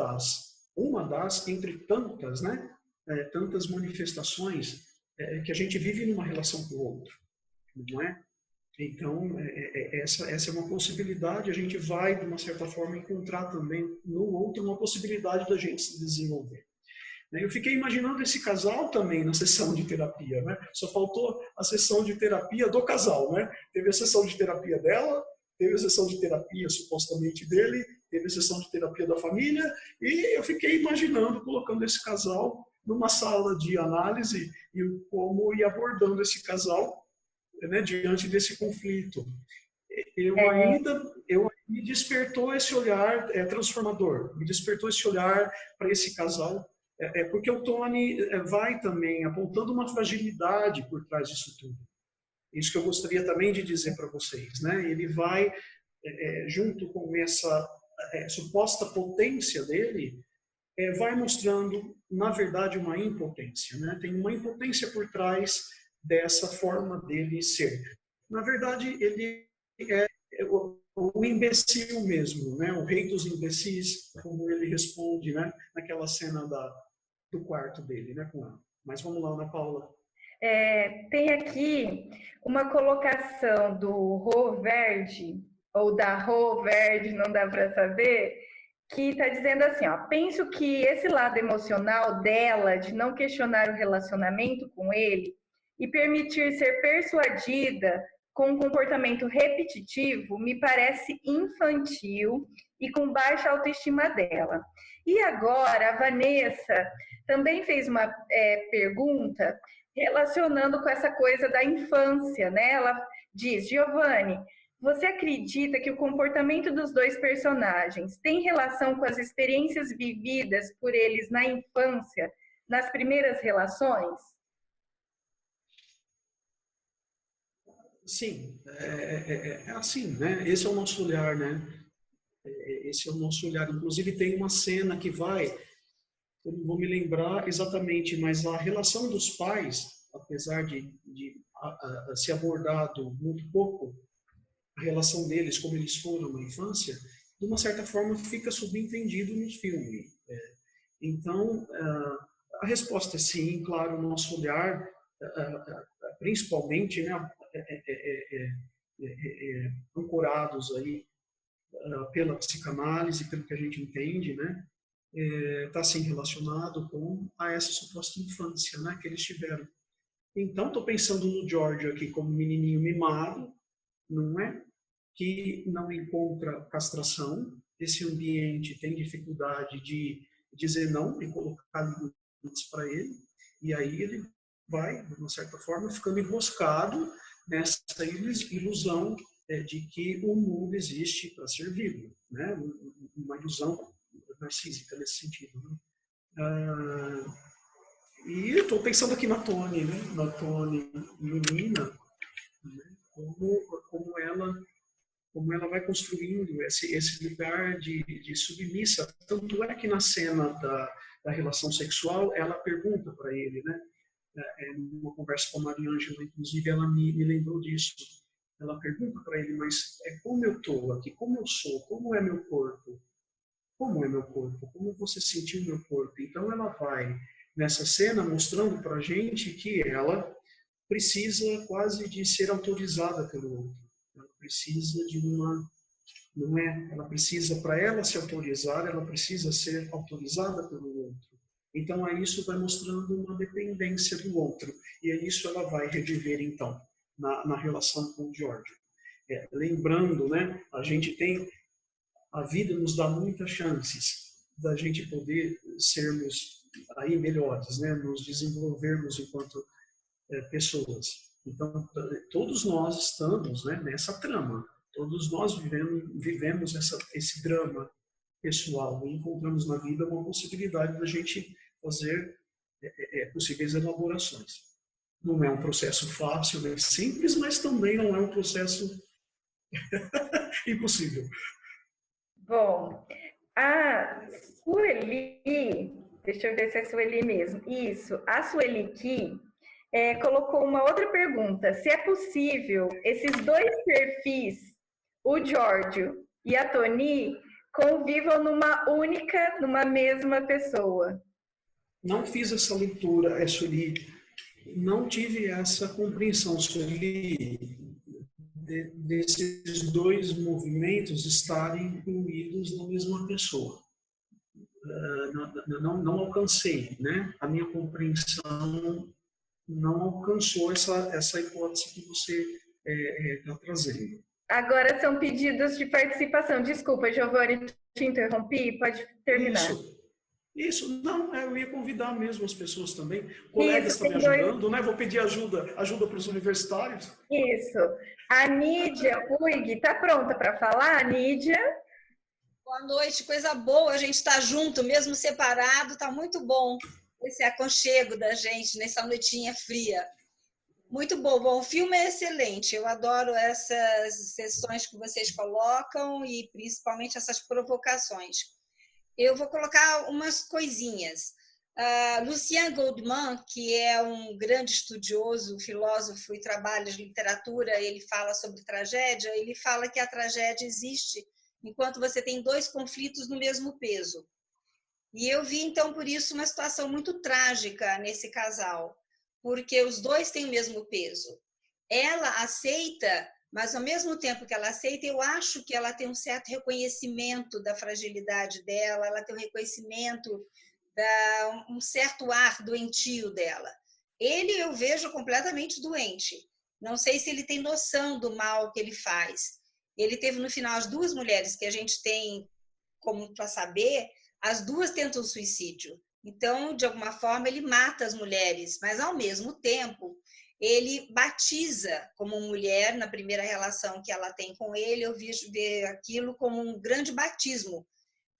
das entre tantas, né, tantas manifestações que a gente vive numa relação com o outro, não é? Então, essa é uma possibilidade, a gente vai, de uma certa forma, encontrar também no outro uma possibilidade da gente se desenvolver. Eu fiquei imaginando esse casal também na sessão de terapia, né? Só faltou a sessão de terapia do casal, né? Teve a sessão de terapia dela, teve a sessão de terapia supostamente dele, teve a sessão de terapia da família, e eu fiquei imaginando, colocando esse casal numa sala de análise e como ir abordando esse casal, né, diante desse conflito. Me despertou esse olhar transformador, me despertou esse olhar para esse casal, porque o Tony vai também apontando uma fragilidade por trás disso tudo. Isso que eu gostaria também de dizer para vocês, né? Ele vai, junto com essa suposta potência dele, vai mostrando, na verdade, uma impotência, né? Tem uma impotência por trás dessa forma dele ser. Na verdade, ele é o imbecil mesmo, né? O rei dos imbecis, como ele responde, né? Naquela cena do quarto dele, né? Com ela. Mas vamos lá, Ana Paula. Tem aqui uma colocação do Rô Verde, ou da Rô Verde, não dá para saber, que está dizendo assim, ó, penso que esse lado emocional dela, de não questionar o relacionamento com ele e permitir ser persuadida com um comportamento repetitivo, me parece infantil e com baixa autoestima dela. E agora, a Vanessa também fez uma pergunta relacionando com essa coisa da infância, né? Ela diz, Giovanni, você acredita que o comportamento dos dois personagens tem relação com as experiências vividas por eles na infância, nas primeiras relações? Sim, é assim, né? Esse é o nosso olhar, né? Esse é o nosso olhar. Inclusive tem uma cena que eu não vou me lembrar exatamente, mas a relação dos pais, apesar de ser abordado muito pouco, a relação deles, como eles foram na infância, de uma certa forma fica subentendido no filme. Então, a resposta é sim, claro, o nosso olhar, principalmente, né, ancorados aí pela psicanálise, pelo que a gente entende, né, está sim relacionado com essa suposta infância, né, que eles tiveram. Então, estou pensando no George aqui como menininho mimado, não é? Que não encontra castração, esse ambiente tem dificuldade de dizer não e colocar limites para ele, e aí ele vai, de uma certa forma, ficando enroscado nessa ilusão de que o mundo existe para ser vivo, né? Uma ilusão narcísica nesse sentido. Né? E eu estou pensando aqui na Tony, né? Na Tony menina, né? Como ela vai construindo esse lugar de submissa. Tanto é que na cena da relação sexual, ela pergunta para ele, né? Numa conversa com a Maria Ângela, inclusive, ela me lembrou disso. Ela pergunta para ele, mas como eu estou aqui? Como eu sou? Como é meu corpo? Como é meu corpo? Como você sentiu meu corpo? Então, ela vai, nessa cena, mostrando para a gente que ela precisa quase de ser autorizada pelo outro. Ela precisa de não é? Ela precisa, para ela se autorizar, ela precisa ser autorizada pelo outro. Então, a isso vai mostrando uma dependência do outro. E a isso ela vai reviver, então, na relação com o George. Lembrando, né, a vida nos dá muitas chances da gente poder sermos aí melhores, né, nos desenvolvermos enquanto pessoas. Então, todos nós estamos, né, nessa trama. Todos nós vivemos esse drama pessoal e encontramos na vida uma possibilidade da gente fazer possíveis elaborações. Não é um processo fácil, nem simples, mas também não é um processo impossível. Bom, a Sueli Deixa eu ver se é a Sueli mesmo. Isso, a Sueli Ki colocou uma outra pergunta. Se é possível esses dois perfis, o Giorgio e a Toni, convivam numa mesma pessoa. Não fiz essa leitura, Sueli. Não tive essa compreensão, Sueli, desses dois movimentos estarem incluídos na mesma pessoa. Não alcancei, né? A minha compreensão não alcançou essa hipótese que você está trazendo. Agora são pedidos de participação. Desculpa, Giovanni, te interrompi. Pode terminar. Isso. Não, eu ia convidar mesmo as pessoas também. Colegas estão me ajudando, né? Vou pedir ajuda para os universitários. Isso. A Nídia Puig está pronta para falar, Nídia? Boa noite, coisa boa, a gente está junto, mesmo separado, está muito bom esse aconchego da gente nessa noitinha fria. Muito bom. Bom, o filme é excelente, eu adoro essas sessões que vocês colocam e principalmente essas provocações. Eu vou colocar umas coisinhas. Lucien Goldman, que é um grande estudioso, filósofo e trabalha de literatura, ele fala sobre tragédia, ele fala que a tragédia existe enquanto você tem dois conflitos no mesmo peso. E eu vi, então, por isso, uma situação muito trágica nesse casal, porque os dois têm o mesmo peso. Ela aceita, mas ao mesmo tempo que ela aceita, eu acho que ela tem um certo reconhecimento da fragilidade dela, ela tem um reconhecimento, um certo ar doentio dela. Ele eu vejo completamente doente. Não sei se ele tem noção do mal que ele faz. Ele teve no final as duas mulheres que a gente tem como para saber, as duas tentam suicídio. Então, de alguma forma, ele mata as mulheres, mas ao mesmo tempo, ele batiza como mulher na primeira relação que ela tem com ele. Eu ver aquilo como um grande batismo,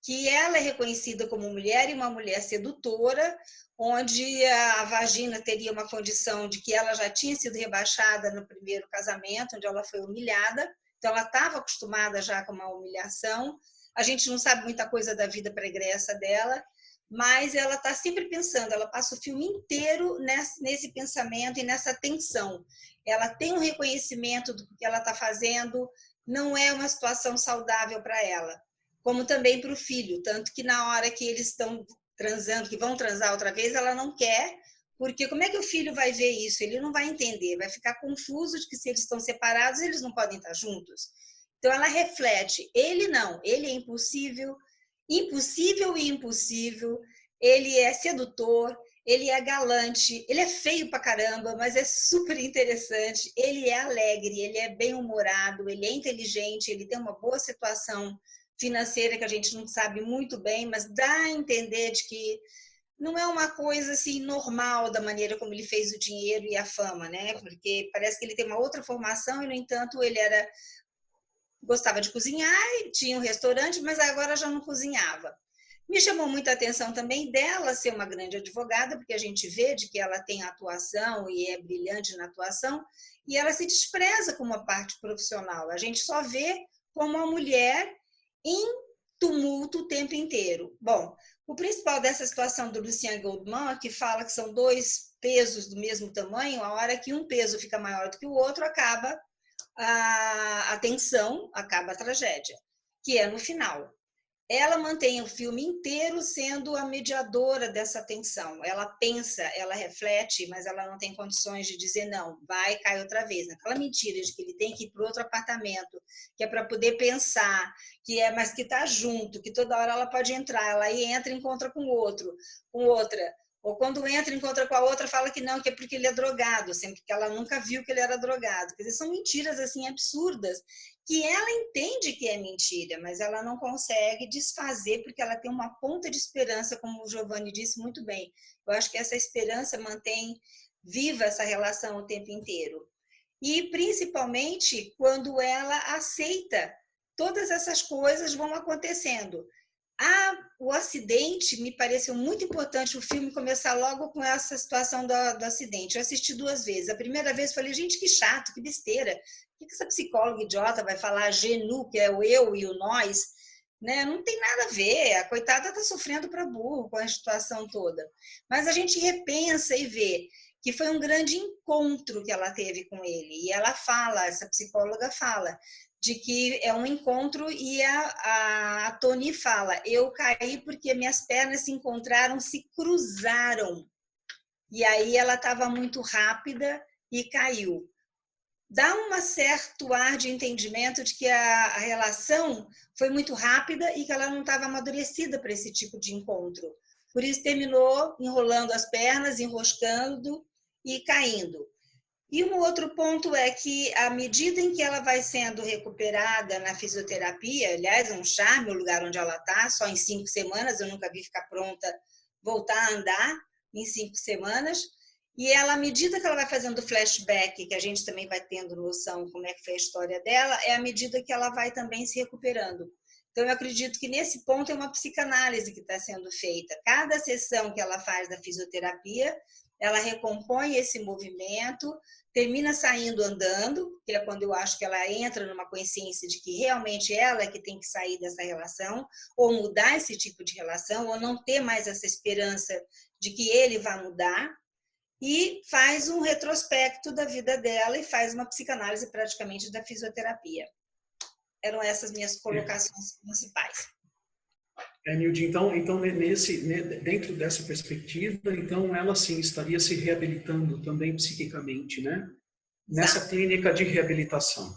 que ela é reconhecida como mulher e uma mulher sedutora, onde a vagina teria uma condição de que ela já tinha sido rebaixada no primeiro casamento, onde ela foi humilhada. Então, ela estava acostumada já com uma humilhação. A gente não sabe muita coisa da vida pregressa dela, mas ela está sempre pensando, ela passa o filme inteiro nesse pensamento e nessa tensão. Ela tem um reconhecimento do que ela está fazendo, não é uma situação saudável para ela, como também para o filho, tanto que na hora que eles estão transando, que vão transar outra vez, ela não quer, porque como é que o filho vai ver isso? Ele não vai entender, vai ficar confuso de que se eles estão separados, eles não podem estar juntos. Então ela reflete, ele não, ele é impossível e impossível, ele é sedutor, ele é galante, ele é feio pra caramba, mas é super interessante, ele é alegre, ele é bem-humorado, ele é inteligente, ele tem uma boa situação financeira que a gente não sabe muito bem, mas dá a entender de que não é uma coisa assim normal da maneira como ele fez o dinheiro e a fama, né? Porque parece que ele tem uma outra formação e, no entanto, ele gostava de cozinhar e tinha um restaurante, mas agora já não cozinhava. Me chamou muita atenção também dela ser uma grande advogada, porque a gente vê de que ela tem atuação e é brilhante na atuação, e ela se despreza como uma parte profissional. A gente só vê como uma mulher em tumulto o tempo inteiro. Bom, o principal dessa situação do Lucien Goldman, que fala que são dois pesos do mesmo tamanho, a hora que um peso fica maior do que o outro, acaba a tensão, acaba a tragédia, que é no final. Ela mantém o filme inteiro sendo a mediadora dessa tensão. Ela pensa, ela reflete, mas ela não tem condições de dizer não, vai e cai outra vez. Aquela mentira de que ele tem que ir para outro apartamento, que é para poder pensar, mas que está junto, que toda hora ela pode entrar, ela aí entra e encontra com outra. Ou quando entra e encontra com a outra, fala que não, que é porque ele é drogado, sempre que ela nunca viu que ele era drogado. Quer dizer, são mentiras assim absurdas, que ela entende que é mentira, mas ela não consegue desfazer, porque ela tem uma ponta de esperança, como o Giovanni disse muito bem. Eu acho que essa esperança mantém viva essa relação o tempo inteiro. E, principalmente, quando ela aceita, todas essas coisas vão acontecendo. O acidente me pareceu muito importante o filme começar logo com essa situação do acidente. Eu assisti 2 vezes. A primeira vez eu falei, gente, que chato, que besteira. O que essa psicóloga idiota vai falar genu, que é o eu e o nós? né? Não tem nada a ver, a coitada está sofrendo para burro com a situação toda. Mas a gente repensa e vê que foi um grande encontro que ela teve com ele. E ela fala, essa psicóloga fala, de que é um encontro e a Toni fala, eu caí porque minhas pernas se encontraram, se cruzaram. E aí ela estava muito rápida e caiu. Dá um certo ar de entendimento de que a relação foi muito rápida e que ela não estava amadurecida para esse tipo de encontro. Por isso terminou enrolando as pernas, enroscando e caindo. E um outro ponto é que, à medida em que ela vai sendo recuperada na fisioterapia, aliás, é um charme o lugar onde ela está, só em 5 semanas, eu nunca vi ficar pronta, voltar a andar em 5 semanas, e ela, à medida que ela vai fazendo flashback, que a gente também vai tendo noção como é que foi a história dela, é à medida que ela vai também se recuperando. Então, eu acredito que nesse ponto é uma psicanálise que está sendo feita. Cada sessão que ela faz da fisioterapia, ela recompõe esse movimento, termina saindo andando, que é quando eu acho que ela entra numa consciência de que realmente ela é que tem que sair dessa relação, ou mudar esse tipo de relação, ou não ter mais essa esperança de que ele vai mudar, e faz um retrospecto da vida dela e faz uma psicanálise praticamente da fisioterapia. Eram essas minhas colocações principais. Nilde, então dentro dessa perspectiva, então ela sim estaria se reabilitando também psiquicamente, né? Nessa clínica de reabilitação.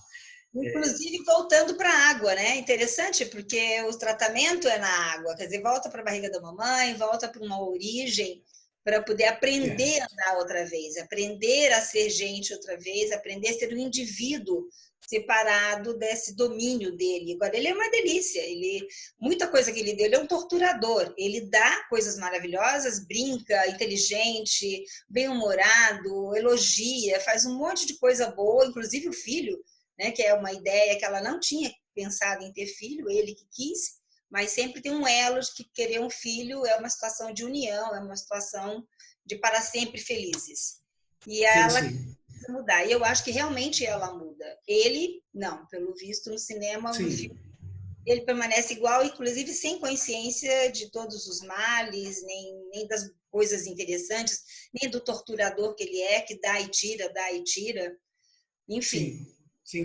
Inclusive voltando para a água, né? Interessante, porque o tratamento é na água, quer dizer, volta para a barriga da mamãe, volta para uma origem, para poder aprender a andar outra vez, aprender a ser gente outra vez, aprender a ser um indivíduo separado desse domínio dele. Agora, ele é uma delícia, muita coisa que ele deu, ele é um torturador, ele dá coisas maravilhosas, brinca, inteligente, bem-humorado, elogia, faz um monte de coisa boa, inclusive o filho, né, que é uma ideia que ela não tinha pensado em ter filho, ele que quis, mas sempre tem um elo de que querer um filho é uma situação de união, é uma situação de para sempre felizes. E ela precisa mudar. E eu acho que realmente ela muda. Ele, não, pelo visto no cinema, no filme, ele permanece igual, inclusive sem consciência de todos os males, nem das coisas interessantes, nem do torturador que ele é, que dá e tira, enfim. Sim.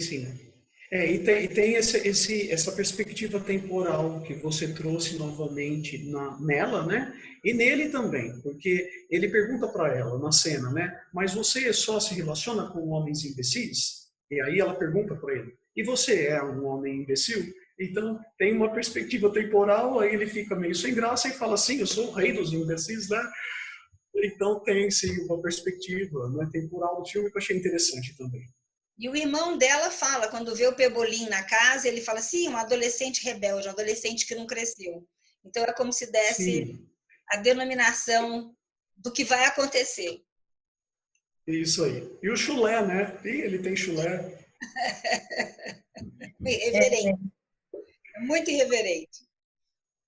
E tem essa perspectiva temporal que você trouxe novamente nela, né? E nele também, porque ele pergunta para ela na cena, né? Mas você só se relaciona com homens imbecis? E aí ela pergunta para ele: e você é um homem imbecil? Então tem uma perspectiva temporal, aí ele fica meio sem graça e fala assim: eu sou o rei dos imbecis, né? Então tem sim uma perspectiva, né, temporal do filme que eu achei interessante também. E o irmão dela fala, quando vê o Pebolim na casa, ele fala assim, um adolescente rebelde, um adolescente que não cresceu. Então é como se desse a denominação do que vai acontecer. Isso aí. E o chulé, né? Ele tem chulé. Irreverente. Muito irreverente.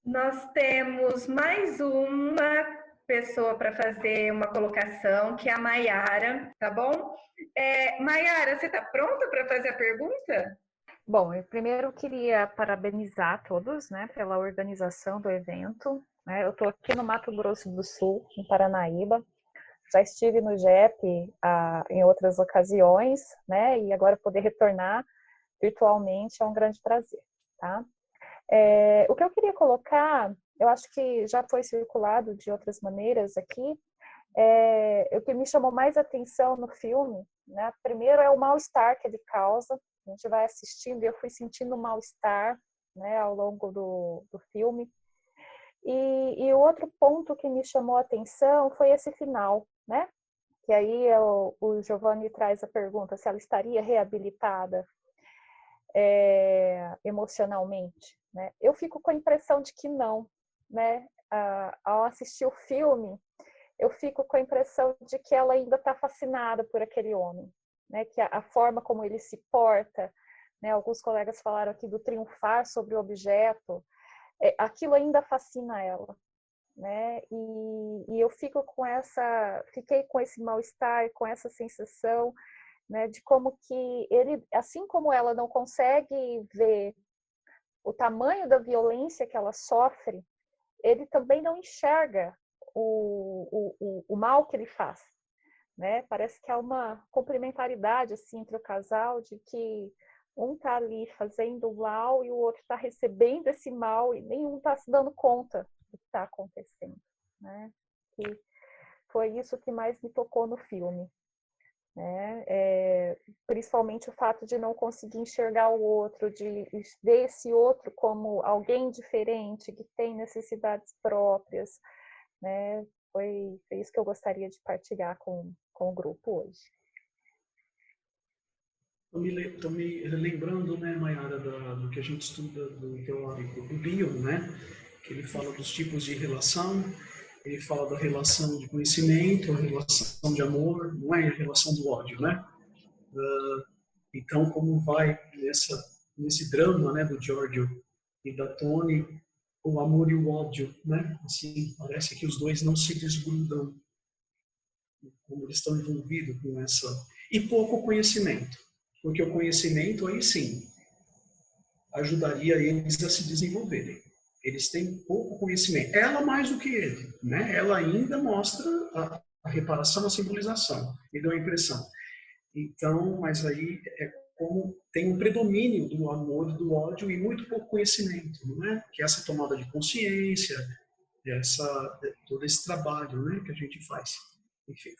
Nós temos mais uma pessoa para fazer uma colocação, que é a Maiara, tá bom? Maiara, você está pronta para fazer a pergunta? Bom, eu primeiro queria parabenizar todos, né, pela organização do evento. Né? Eu estou aqui no Mato Grosso do Sul, em Paranaíba. Já estive no GEP em outras ocasiões, né, e agora poder retornar virtualmente é um grande prazer, tá? O que eu queria colocar, eu acho que já foi circulado de outras maneiras aqui, o que me chamou mais atenção no filme, né? Primeiro é o mal-estar que ele causa, a gente vai assistindo e eu fui sentindo mal-estar, né, ao longo do filme. E o outro ponto que me chamou a atenção foi esse final, né? Que aí o Giovanni traz a pergunta se ela estaria reabilitada emocionalmente, né? Eu fico com a impressão de que não, né? Ao assistir o filme, eu fico com a impressão de que ela ainda está fascinada por aquele homem, né? Que a forma como ele se porta, né? Alguns colegas falaram aqui do triunfar sobre o objeto, aquilo ainda fascina ela, né? E eu fiquei com esse mal-estar, com essa sensação, né, de como que ele, assim como ela não consegue ver o tamanho da violência que ela sofre, ele também não enxerga o mal que ele faz, né? Parece que há uma complementaridade assim, entre o casal, de que um está ali fazendo mal e o outro está recebendo esse mal e nenhum está se dando conta do que está acontecendo, né? E foi isso que mais me tocou no filme, né? Principalmente o fato de não conseguir enxergar o outro, de ver esse outro como alguém diferente, que tem necessidades próprias, né? Foi isso que eu gostaria de partilhar com o grupo hoje. Estou me lembrando, né, Mayara, do que a gente estuda do teórico do Bion, né? Que ele fala dos tipos de relação, ele fala da relação de conhecimento, a relação de amor, não é a relação do ódio, né? Então, como vai nesse drama, né, do Giorgio e da Toni, o amor e o ódio, né? Assim, parece que os dois não se desgrudam, como eles estão envolvidos com essa... E pouco conhecimento, porque o conhecimento, aí sim, ajudaria eles a se desenvolverem. Eles têm pouco conhecimento. Ela mais do que ele, né? Ela ainda mostra a reparação, a simbolização, me deu a impressão. Então, mas aí é como tem um predomínio do amor, do ódio e muito pouco conhecimento, não é? Que é essa tomada de consciência, todo esse trabalho, né, que a gente faz. Enfim.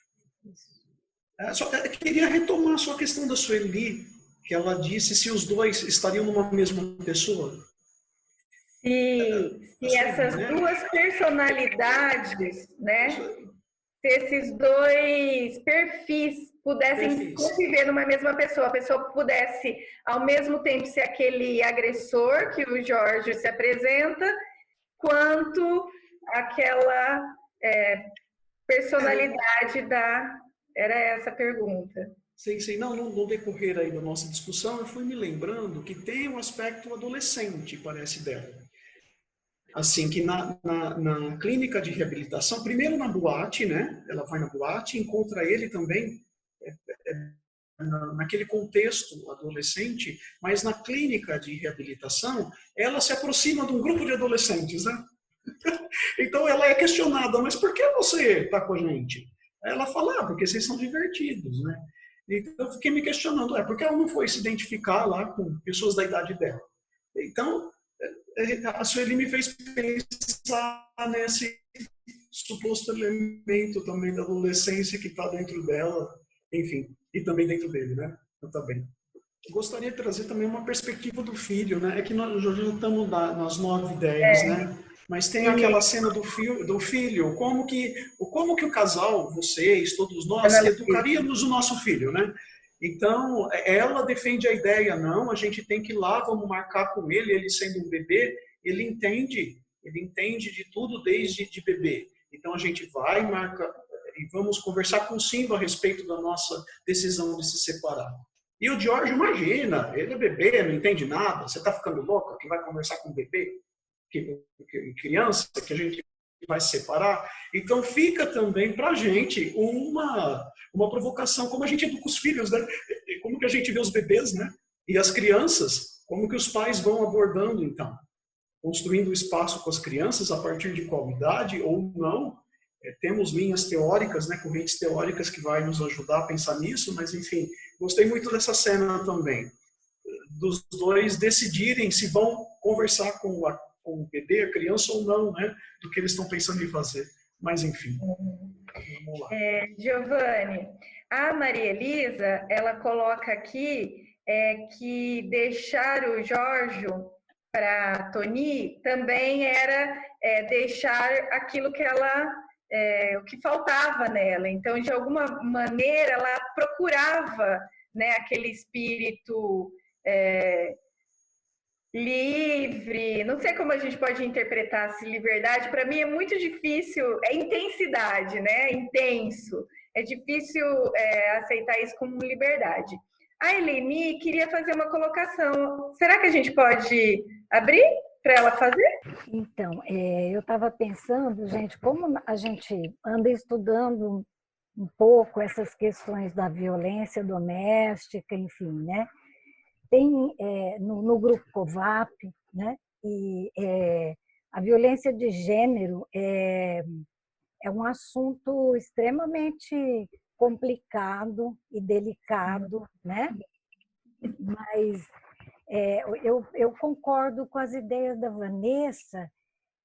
Queria retomar a sua questão da Sueli, que ela disse se os dois estariam numa mesma pessoa. Se essas duas personalidades, né? Se esses dois perfis pudessem conviver numa mesma pessoa, a pessoa pudesse, ao mesmo tempo, ser aquele agressor que o Jorge se apresenta, quanto aquela personalidade da... Era essa a pergunta. Sim. Não, no decorrer aí da nossa discussão, eu fui me lembrando que tem um aspecto adolescente, parece, dela. Assim, que na clínica de reabilitação, primeiro na boate, né? Ela vai na boate, encontra ele também naquele contexto adolescente, mas na clínica de reabilitação, ela se aproxima de um grupo de adolescentes, né? Então ela é questionada, mas por que você está com a gente? Ela fala, porque vocês são divertidos, né? Então eu fiquei me questionando, porque ela não foi se identificar lá com pessoas da idade dela. Então, a Sueli me fez pensar nesse suposto elemento também da adolescência que está dentro dela, enfim, e também dentro dele, né? Então, tá bem. Eu gostaria de trazer também uma perspectiva do filho, né? É que nós já estamos nas 9:10, né? Mas tem aquela cena do filho, como que o casal, vocês, todos nós, educaríamos o nosso filho, né? Então, ela defende a ideia, não, a gente tem que ir lá, vamos marcar com ele sendo um bebê, ele entende de tudo desde de bebê. Então, a gente vai, marca, e vamos conversar com o Simba a respeito da nossa decisão de se separar. E o George, imagina, ele é bebê, não entende nada, você está ficando louca que vai conversar com um bebê, criança, que a gente vai se separar. Então fica também para a gente uma provocação, como a gente educa os filhos, né? Como que a gente vê os bebês, né? E as crianças, como que os pais vão abordando, então? Construindo espaço com as crianças a partir de qual idade ou não? Temos linhas teóricas, né? Correntes teóricas que vai nos ajudar a pensar nisso, mas enfim, gostei muito dessa cena também, dos dois decidirem se vão conversar com o bebê, a criança ou não, né? Do que eles estão pensando em fazer. Mas, enfim, vamos lá. Giovanni, a Maria Elisa, ela coloca aqui que deixar o Jorge para Toni também era deixar aquilo que ela, o que faltava nela. Então, de alguma maneira, ela procurava, né, aquele espírito livre, não sei como a gente pode interpretar essa liberdade, para mim é muito difícil, é intensidade, né? Intenso. É difícil aceitar isso como liberdade. A Eleni queria fazer uma colocação. Será que a gente pode abrir para ela fazer? Então, eu estava pensando, gente, como a gente anda estudando um pouco essas questões da violência doméstica, enfim, né? Tem no grupo COVAP, né? E a violência de gênero é um assunto extremamente complicado e delicado, né? Mas eu concordo com as ideias da Vanessa,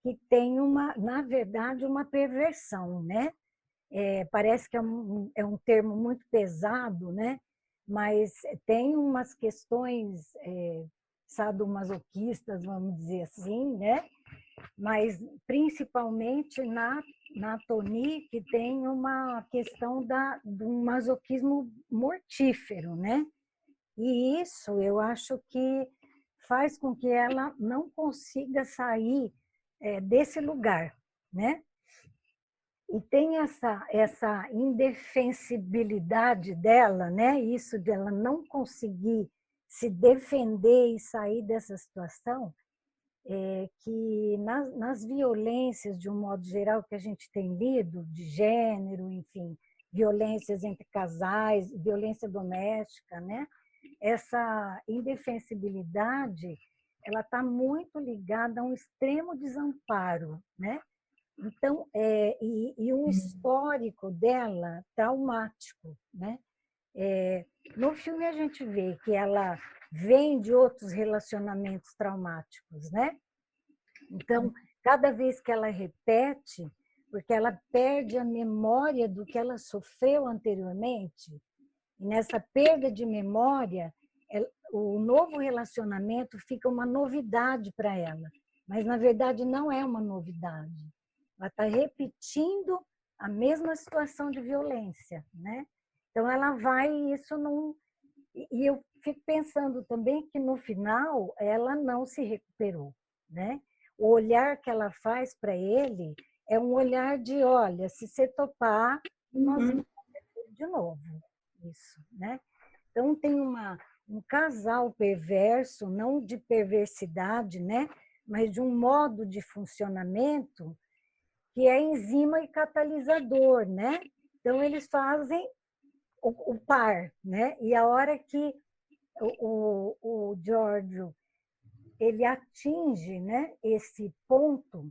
que tem na verdade, uma perversão, né? Parece que é um termo muito pesado, né? Mas tem umas questões sadomasoquistas, vamos dizer assim, né? Mas principalmente na Tonique tem uma questão do masoquismo mortífero, né? E isso eu acho que faz com que ela não consiga sair desse lugar, né? E tem essa indefensibilidade dela, né? Isso de ela não conseguir se defender e sair dessa situação, que nas violências, de um modo geral, que a gente tem lido, de gênero, enfim, violências entre casais, violência doméstica, né? Essa indefensibilidade, ela está muito ligada a um extremo desamparo, né? Então, e um histórico dela traumático, né? No filme a gente vê que ela vem de outros relacionamentos traumáticos, né? Então, cada vez que ela repete, porque ela perde a memória do que ela sofreu anteriormente, e nessa perda de memória, o novo relacionamento fica uma novidade para ela, mas na verdade não é uma novidade. Ela está repetindo a mesma situação de violência, né? Então ela vai, isso não... E eu fico pensando também que no final ela não se recuperou, né? O olhar que ela faz para ele é um olhar de, olha, se você topar, nós vamos fazer de novo isso, né? Então tem um casal perverso, não de perversidade, né? Mas de um modo de funcionamento que é enzima e catalisador, né? Então eles fazem o par, né? E a hora que o Giorgio ele atinge, né, esse ponto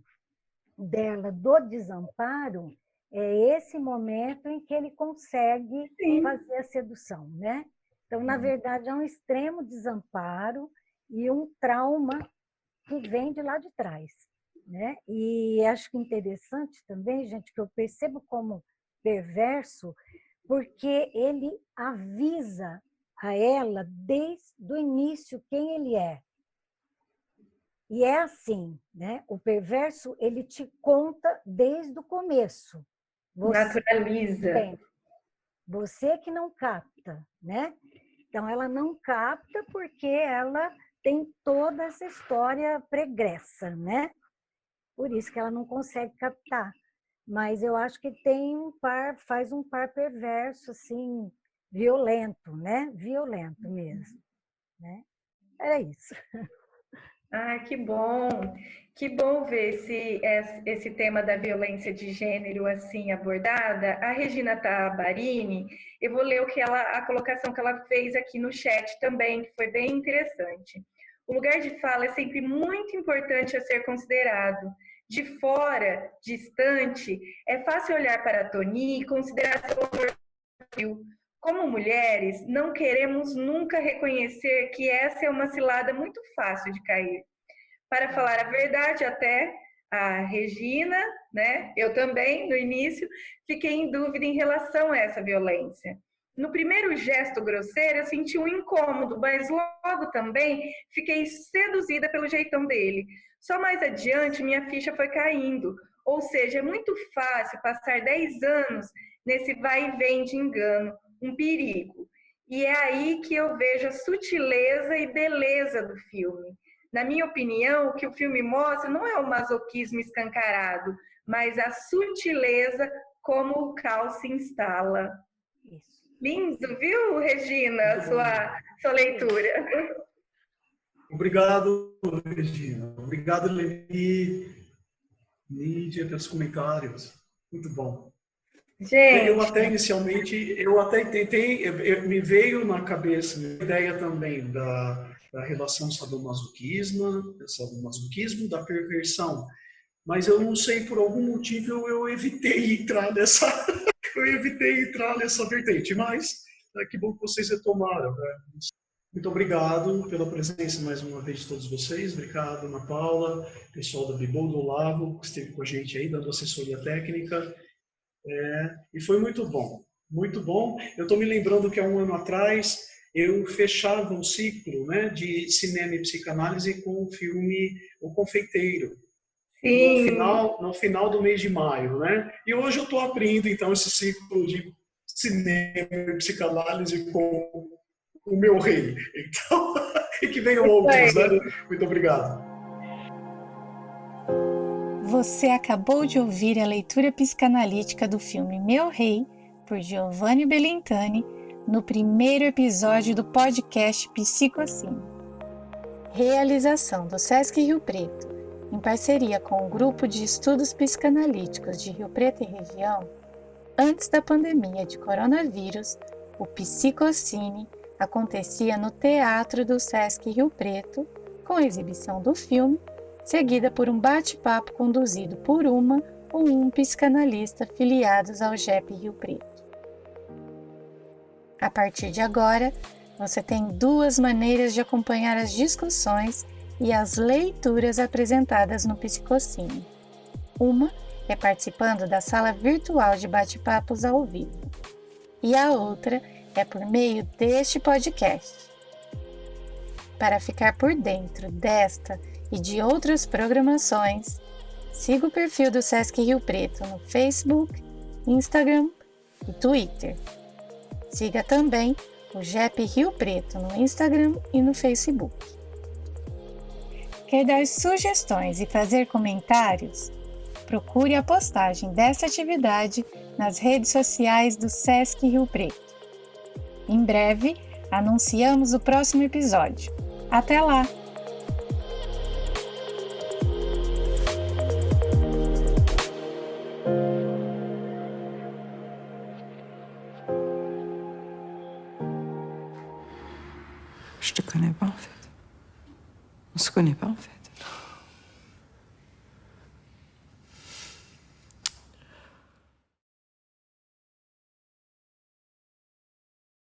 dela do desamparo, é esse momento em que ele consegue fazer a sedução, né? Então, na verdade, é um extremo desamparo e um trauma que vem de lá de trás, né? E acho que interessante também, gente, que eu percebo como perverso, porque ele avisa a ela desde o início quem ele é. E é assim, né? O perverso, ele te conta desde o começo. Naturaliza. Você que não capta, né? Então, ela não capta porque ela tem toda essa história pregressa, né? Por isso que ela não consegue captar. Mas eu acho que tem faz um par perverso, assim, violento, né? Violento mesmo, né? Era isso. Ah, que bom! Que bom ver esse tema da violência de gênero assim abordada. A Regina Tabarini, eu vou ler a colocação que ela fez aqui no chat também, que foi bem interessante. O lugar de fala é sempre muito importante a ser considerado. De fora, distante, é fácil olhar para a Toni e considerar seu perfil. Como mulheres, não queremos nunca reconhecer que essa é uma cilada muito fácil de cair. Para falar a verdade, até a Regina, né, eu também, no início, fiquei em dúvida em relação a essa violência. No primeiro gesto grosseiro, eu senti um incômodo, mas logo também fiquei seduzida pelo jeitão dele. Só mais adiante, minha ficha foi caindo. Ou seja, é muito fácil passar 10 anos nesse vai e vem de engano, um perigo. E é aí que eu vejo a sutileza e beleza do filme. Na minha opinião, o que o filme mostra não é o masoquismo escancarado, mas a sutileza como o caos se instala. Isso. Lindo, viu, Regina, sua leitura? Obrigado, Regina. Obrigado, Levi, Lídia, pelos comentários. Muito bom. Gente, Eu até tentei, me veio na cabeça a ideia também da relação sadomasoquismo, da perversão. Mas eu não sei, por algum motivo eu evitei entrar nessa vertente, mas que bom que vocês retomaram, né? Muito obrigado pela presença mais uma vez de todos vocês. Obrigado, Ana Paula, pessoal da Bibol do Lago, que esteve com a gente aí, dando assessoria técnica. E foi muito bom, muito bom. Eu estou me lembrando que há um ano atrás eu fechava um ciclo, né, de cinema e psicanálise com o filme O Confeiteiro, no final do mês de maio, né? E hoje eu estou abrindo, então, esse ciclo de cinema e psicanálise com o meu rei. Então, e que venham outros, né? Muito obrigado. Você acabou de ouvir a leitura psicanalítica do filme Meu Rei, por Giovanni Bellintani, no primeiro episódio do podcast Psicocine. Realização do Sesc Rio Preto, em parceria com o Grupo de Estudos Psicanalíticos de Rio Preto e Região. Antes da pandemia de coronavírus, o Psicocine acontecia no Teatro do Sesc Rio Preto, com a exibição do filme, seguida por um bate-papo conduzido por uma ou um psicanalista filiados ao GEP Rio Preto. A partir de agora, você tem 2 maneiras de acompanhar as discussões e as leituras apresentadas no Psicocine. Uma é participando da sala virtual de bate-papos ao vivo, e a outra é por meio deste podcast. Para ficar por dentro desta e de outras programações, siga o perfil do Sesc Rio Preto no Facebook, Instagram e Twitter. Siga também o GEP Rio Preto no Instagram e no Facebook. Quer dar sugestões e fazer comentários? Procure a postagem dessa atividade nas redes sociais do Sesc Rio Preto. Em breve, anunciamos o próximo episódio. Até lá! Je te connais pas en fait. On se connaît pas en fait.